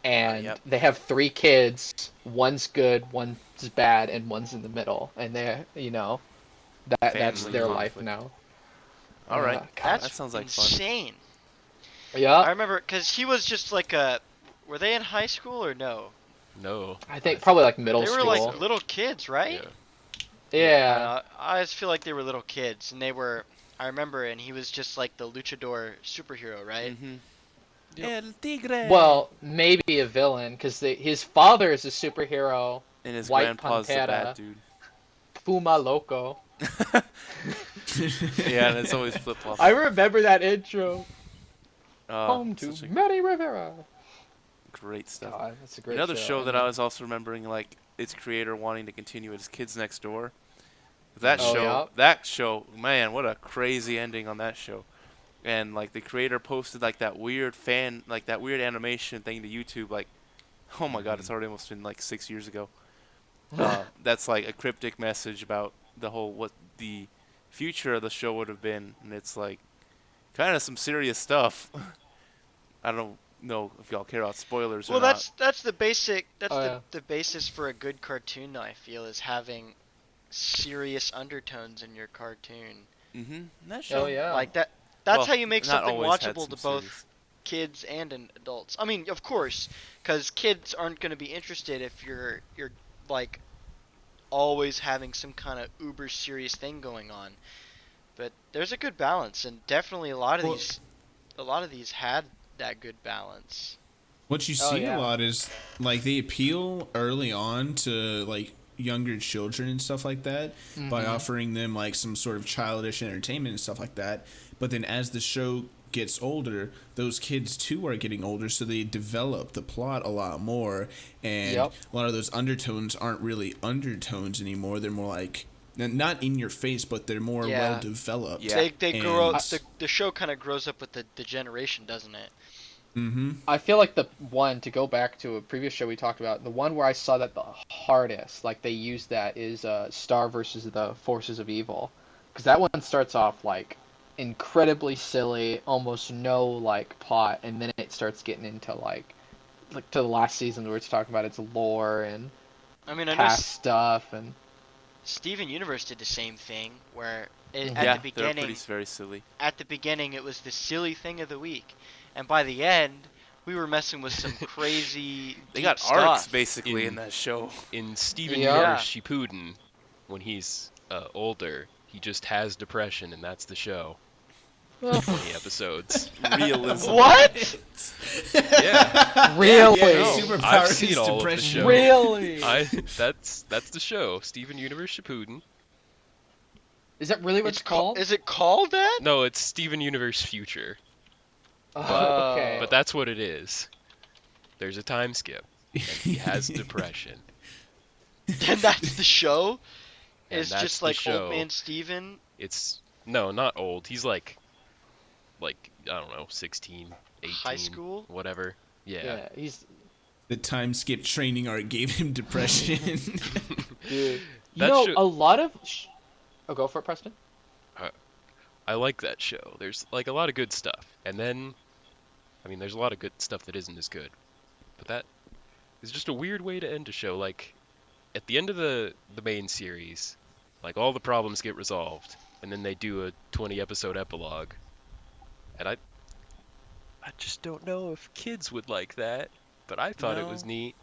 and Yep. they have 3 kids. One's good, one's bad, and one's in the middle. And they're, that's Family their life conflict. now. All right. God. That's That sounds like fun. insane. Yeah, I remember because he was just like were they in high school or no? No. I think probably like middle They were school. like little kids, right? Yeah. Yeah. I just feel like they were little kids, and they were. I remember, and he was just like the luchador superhero, right? Mm-hmm. Yep. El Tigre. Well, maybe a villain because his father is a superhero. and his White grandpa's the Pantera. bad dude. Puma Loco. Yeah, and it's always flip flop. I remember that intro. Home to such a Matty Rivera. great stuff. God, that's a great Another show that I I was also remembering, like its creator wanting to continue, is Kids Next Door. That show, man, what a crazy ending on that show. And like the creator posted like that weird animation thing to YouTube. Like, oh my God, it's already almost been like 6 years ago. That's like a cryptic message about what the future of the show would have been, and it's like kind of some serious stuff. I don't know if y'all care about spoilers or Well, not. that's the basic. That's Oh, the basis for a good cartoon. I feel is having serious undertones in your cartoon. Mm-hmm. That show. Oh yeah. Like that. That's Well, how you make not something always had watchable to some both serious- kids and adults. I mean, of course, because kids aren't going to be interested if you're like always having some kind of uber serious thing going on. But there's a good balance, and definitely a lot of these had that good balance. What you Oh, see yeah. a lot is like they appeal early on to like younger children and stuff like that by offering them like some sort of childish entertainment and stuff like that. But then as the show gets older, those kids too are getting older, so they develop the plot a lot more, and Yep. a lot of those undertones aren't really undertones anymore. They're more like not in your face, but they're more Yeah. well developed. Yeah. They grow And- up. The show kind of grows up with the generation, doesn't it? Mm-hmm. I feel like the one, to go back to a previous show we talked about, the one where I saw that the hardest, like they use that, is Star versus the Forces of Evil, because that one starts off like incredibly silly, almost no like plot, and then it starts getting into like to the last season where it's talking about its lore and I mean, I know past stuff, and Steven Universe did the same thing, where Mhm. at Yeah, the they're beginning, very silly. it was the silly thing of the week, and by the end, we were messing with some crazy. They deep got stuff. arcs basically in In- that show. In Steven Yeah. Universe Shippuden, when he's older, he just has depression, and that's the show. 20 episodes. Realism. What? Yeah. really, No, Superpower I've is seen all of the depression. show. really, That's the show. Steven Universe Shippuden. is that really what it's called? Is it called that? No, it's Steven Universe Future. Oh, okay. But that's what it is. There's a time skip, and he has depression. And that's the show. And It's that's just the like show. old man Steven. It's not old. He's like I don't know, 16, 18, High school? whatever. yeah, he's The time skip training art gave him depression. dude. You That know, should- a lot of. Oh, go for it, Preston. I like that show. There's like a lot of good stuff, and then, I mean, there's a lot of good stuff that isn't as good. But that is just a weird way to end a show. Like, at the end of the main series, like all the problems get resolved, and then they do a 20-episode epilogue. And I just don't know if kids would like that, but I thought it was No. neat.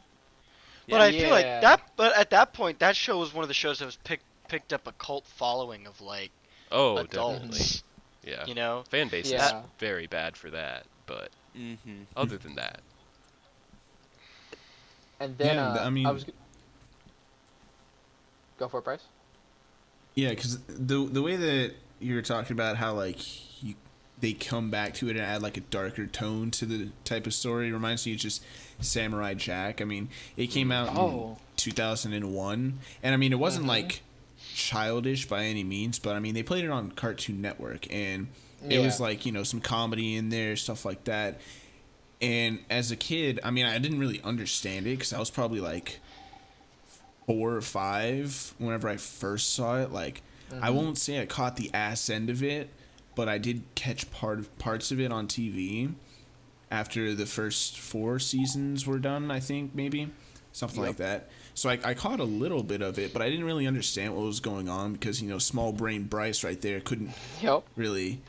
But I feel like Yeah. that. But at that point, that show was one of the shows that was picked up a cult following of like Oh, adults. definitely. Yeah. You know. Fan base is Yeah. very bad for that, but Mm-hmm. other than that, And then Yeah, I mean- I was. Go for it, Bryce. Yeah, because the way that you were talking about how like they come back to it and add like a darker tone to the type of story reminds me of just Samurai Jack. I mean, it came out in 2001, and I mean it wasn't like childish by any means, but I mean they played it on Cartoon Network, and it was Yeah. like some comedy in there, stuff like that. And as a kid, I mean I didn't really understand it because I was probably like 4 or 5 whenever I first saw it. Like I won't say I caught the ass end of it, but I did catch parts of it on TV. after the first 4 seasons were done, I think, maybe. Something like that. So I caught a little bit of it, but I didn't really understand what was going on because, small brain Bryce right there couldn't really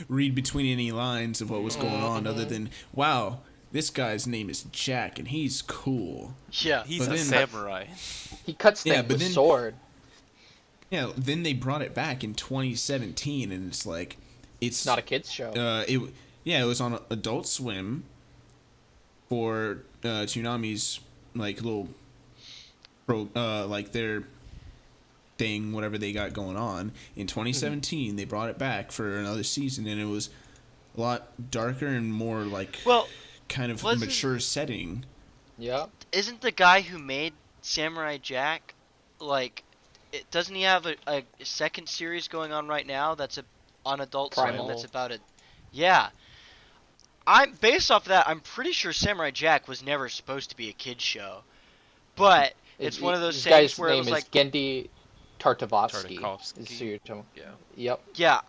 read between any lines of what was going on other than, wow, this guy's name is Jack and he's cool. Yeah. He's a samurai. He cuts things with a sword. Yeah, then they brought it back in 2017 and it's like, it's not a kid's show. It was on Adult Swim for Toonami's like little like their thing, whatever they got going on. In 2017, they brought it back for another season, and it was a lot darker and more like kind of mature setting. Yeah. Isn't the guy who made Samurai Jack doesn't he have a second series going on right now that's on Adult Swim that's about it? Yeah. I'm based off of that. I'm pretty sure Samurai Jack was never supposed to be a kids show, but it's one of those things where it was like Gendy Tartakovsky. Yeah. Yep. Yeah.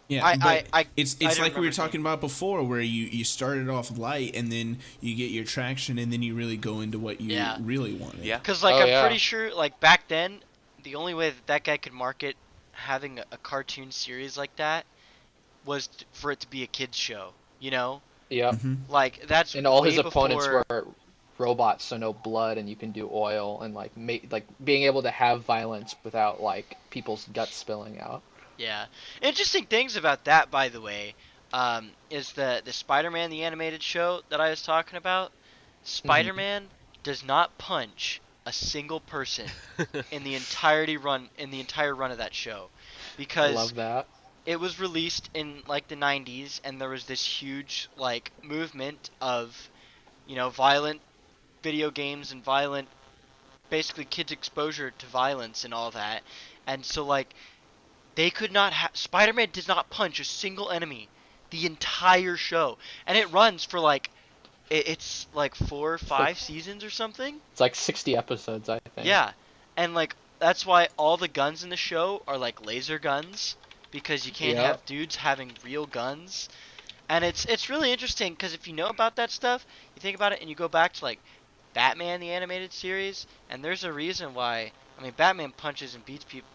It's like we were talking about before, where you started off light and then you get your traction and then you really go into what you really wanted. Yeah. Because I'm pretty sure back then, the only way that guy could market having a cartoon series like that was for it to be a kids show. Yeah. Mm-hmm. That's and all his way opponents before... were robots, so no blood, and you can do oil and being able to have violence without people's guts spilling out. Yeah. Interesting things about that, by the way, is the Spider-Man the animated show that I was talking about. Spider-Man does not punch a single person in the entire run of that show, because I love that. It was released in the 90s, and there was this huge movement of violent video games and violent, basically kids' exposure to violence and all that, and so they could not Spider-Man does not punch a single enemy the entire show, and it runs for it's 4 or 5 seasons or something. It's 60 episodes, I think. Yeah, and that's why all the guns in the show are laser guns, because you can't have dudes having real guns. And it's really interesting, because if you know about that stuff, you think about it and you go back to Batman the animated series, and there's a reason why. I mean, Batman punches and beats people,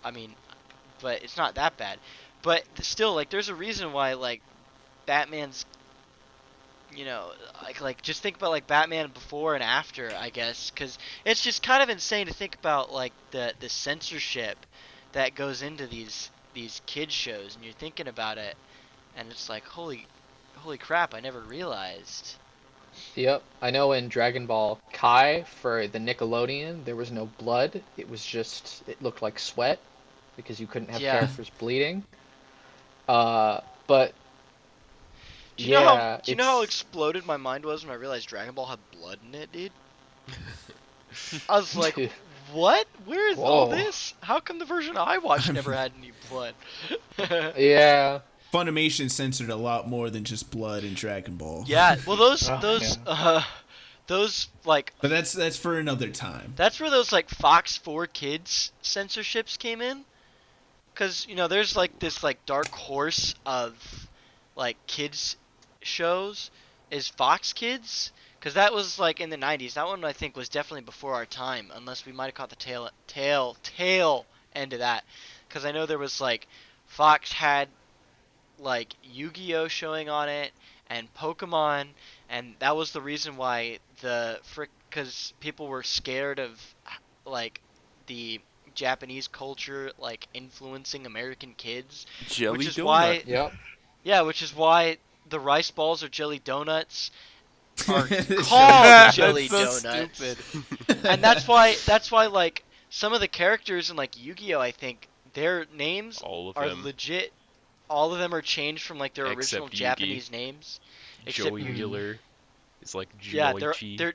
but it's not that bad. But still, there's a reason why Batman's, just think about Batman before and after, I guess, because it's just kind of insane to think about the censorship that goes into these kids shows, and you're thinking about it, and it's holy crap, I never realized. Yep, I know in Dragon Ball Kai for the Nickelodeon, there was no blood. It looked like sweat because you couldn't have characters bleeding. But do you know how exploded my mind was when I realized Dragon Ball had blood in it, dude? I was like, what? Where is all this? How come the version I watched never had any blood? Yeah. Funimation censored a lot more than just blood in Dragon Ball. Yeah, well those But that's for another time. That's where those Fox 4 Kids censorships came in. Cuz there's this dark horse of kids shows is Fox Kids, cuz that was in the 90s. That one I think was definitely before our time, unless we might have caught the tail end of that. Cuz I know there was Fox had Yu-Gi-Oh showing on it and Pokemon, and that was the reason why because people were scared of the Japanese culture influencing American kids, Jelly which is donut. why which is why the rice balls or jelly donuts are called jelly so donuts. Stupid. And that's why some of the characters in Yu-Gi-Oh, I think their names are legit. All of them are changed from their original Yugi. Japanese names. Joey Wheeler is Joichi.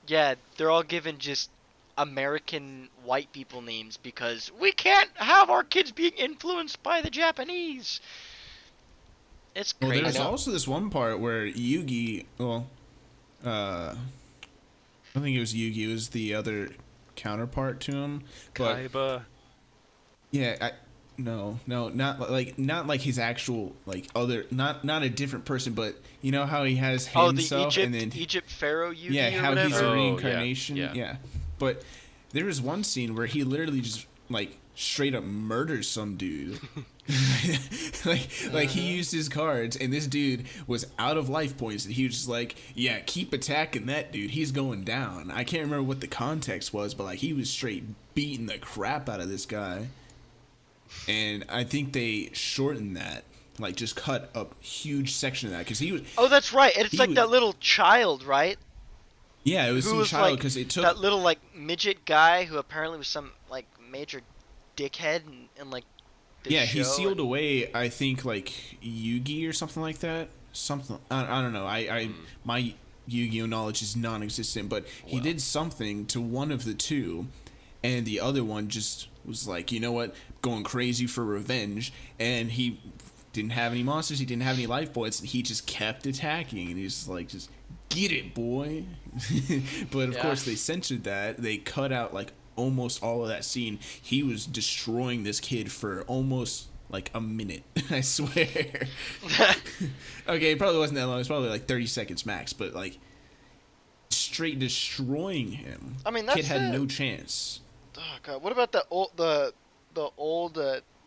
They're all given just American white people names because we can't have our kids being influenced by the Japanese. It's crazy. Well, there's also this one part where Yugi, I don't think it was Yugi, it was the other counterpart to him. But Kaiba. Yeah, No, not like his actual like other not a different person, but you know how he has Oh, the himself and then Egypt pharaoh Yugi yeah, or how he's a whatever. Oh, yeah, reincarnation. yeah. Yeah. But there was one scene where he literally just like straight up murders some dude. like he used his cards and this dude was out of life points and he was just like, yeah, keep attacking that dude. He's going down. I can't remember what the context was, but like he was straight beating the crap out of this guy. And I think they shortened that, like just cut a huge section of that because he was. Oh, that's right. And it's he like was- that little child, right? Yeah, it was Who some was child like because it took. that little like midget guy who apparently was some like major dickhead in like this Yeah, show. he sealed away. I think like Yugi or something like that. Something I don't know. I my Yu-Gi-Oh knowledge is non-existent, but he did something to one of the two, and the other one just was like, you know what, going crazy for revenge, and he didn't have any monsters, he didn't have any life points, and he just kept attacking, and he's like, just get it, boy. But of Yeah. course they censored that. They cut out like almost all of that scene. He was destroying this kid for almost like a minute. I swear. Okay, it probably wasn't that long. It's probably like 30 seconds max, but like straight destroying him. I mean, Kid that's had it. no chance. Oh god, what about the old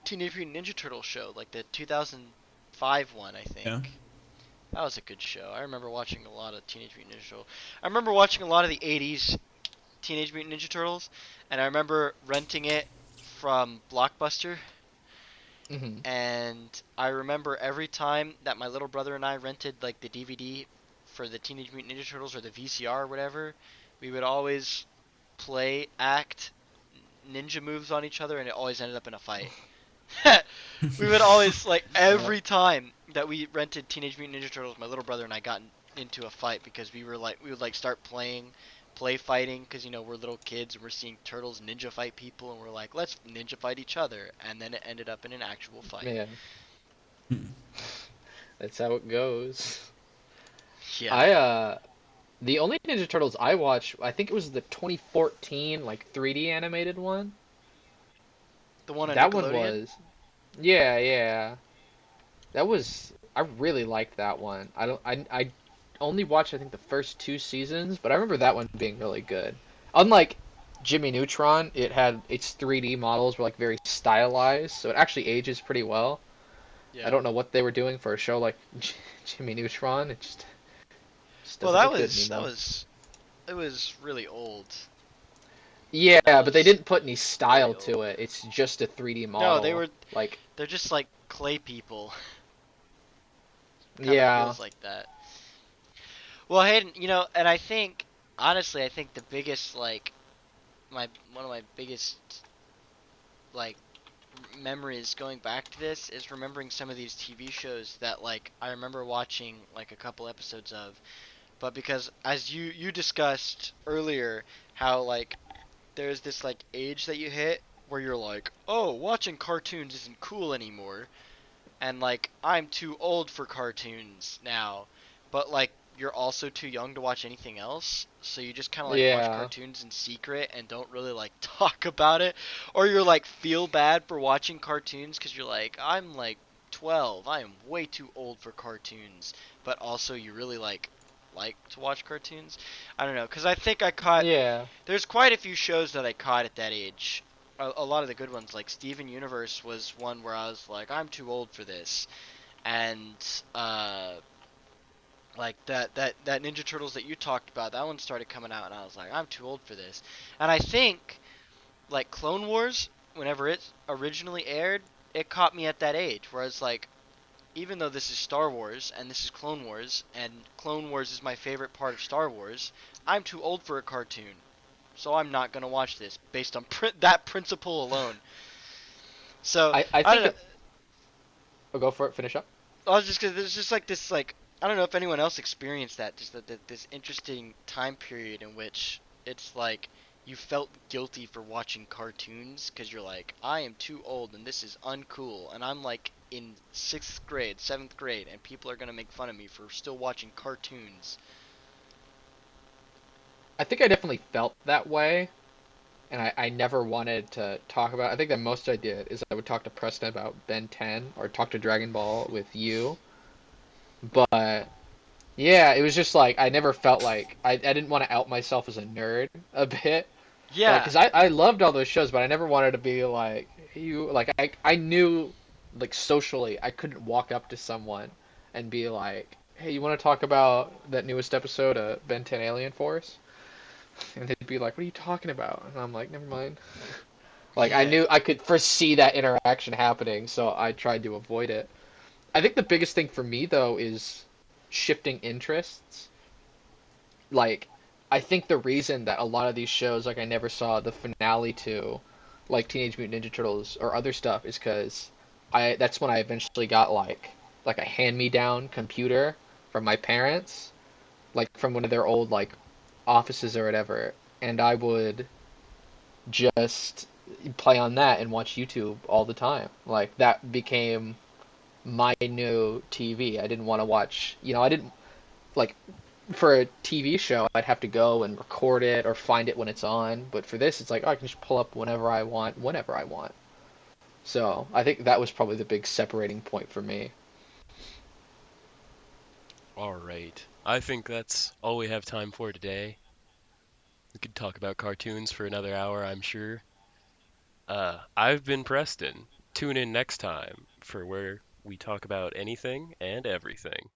Teenage Mutant Ninja Turtle show, like the 2005 one, I think. Yeah. That was a good show. I remember watching a lot of Teenage Mutant Ninja Turtles. I remember watching a lot of the 80s Teenage Mutant Ninja Turtles, and I remember renting it from Blockbuster. Mhm. And I remember every time that my little brother and I rented like the DVD for the Teenage Mutant Ninja Turtles or the VCR or whatever, we would always act ninja moves on each other, and it always ended up in a fight. We would always like every time that we rented Teenage Mutant Ninja Turtles, my little brother and I got into a fight because we would like start play fighting because you know we're little kids and we're seeing turtles ninja fight people and we're like, let's ninja fight each other, and then it ended up in an actual fight. Man. That's how it goes. Yeah. The only Ninja Turtles I watched, I think it was the 2014 like 3D animated one. The one on That Nickelodeon. one was. Yeah, yeah. That was. I really liked that one. I only watched I think the first 2 seasons, but I remember that one being really good. Unlike Jimmy Neutron, its 3D models were like very stylized, so it actually ages pretty well. Yeah. I don't know what they were doing for a show like Jimmy Neutron. It just Well, doesn't that look good was anymore. it was really old. Yeah, that but they was didn't put any style really to it. It's just a 3D model. No, they were like they're just like clay people. Kinda yeah. feels like that. Well, Hayden, you know, and I think honestly, I think the biggest like one of my biggest like memories going back to this is remembering some of these TV shows that like I remember watching like a couple episodes of, but because as you discussed earlier how like there's this like age that you hit where you're like, oh, watching cartoons isn't cool anymore, and like I'm too old for cartoons now, but like you're also too young to watch anything else, so you just kind of like watch Yeah. cartoons in secret and don't really like talk about it, or you're like feel bad for watching cartoons because you're like, I'm like 12, I am way too old for cartoons, but also you really like to watch cartoons. I don't know, because I think I caught Yeah. there's quite a few shows that I caught at that age. A lot of the good ones, like Steven Universe was one where I was like, I'm too old for this, and like that Ninja Turtles that you talked about, that one started coming out, and I was like, I'm too old for this. And I think like Clone Wars, whenever it originally aired, it caught me at that age, where I was like, even though this is Star Wars and this is Clone Wars, and Clone Wars is my favorite part of Star Wars, I'm too old for a cartoon, so I'm not gonna watch this based on that principle alone. So I don't think know. Oh, go for it. Finish up. I was just cause there's just like this like I don't know if anyone else experienced that, just this interesting time period in which it's like you felt guilty for watching cartoons because you're like, I am too old and this is uncool, and I'm like in 6th grade, 7th grade, and people are gonna make fun of me for still watching cartoons. I think I definitely felt that way, and I never wanted to talk about. I think the most I did is I would talk to Preston about Ben 10 or talk to Dragon Ball with you. But yeah, it was just like I never felt like I didn't want to out myself as a nerd a bit. Like, Yeah. cause I loved all those shows, but I never wanted to be like you. Like I knew like socially I couldn't walk up to someone and be like, hey, you want to talk about that newest episode of Ben 10 Alien Force? And they'd be like, what are you talking about? And I'm like, never mind. Like I Yeah. knew I could foresee that interaction happening, so I tried to avoid it. I think the biggest thing for me though is shifting interests. Like I think the reason that a lot of these shows, like I never saw the finale to, like Teenage Mutant Ninja Turtles or other stuff, is because I that's when I eventually got like a hand-me-down computer from my parents, like from one of their old like offices or whatever, and I would just play on that and watch YouTube all the time. Like that became my new TV. I didn't want to watch, I didn't like for a TV show, I'd have to go and record it or find it when it's on. But for this, it's like, oh, I can just pull up whenever I want, whenever I want. So I think that was probably the big separating point for me. All right. I think that's all we have time for today. We could talk about cartoons for another hour, I'm sure. I've been Preston. Tune in next time for where we talk about anything and everything.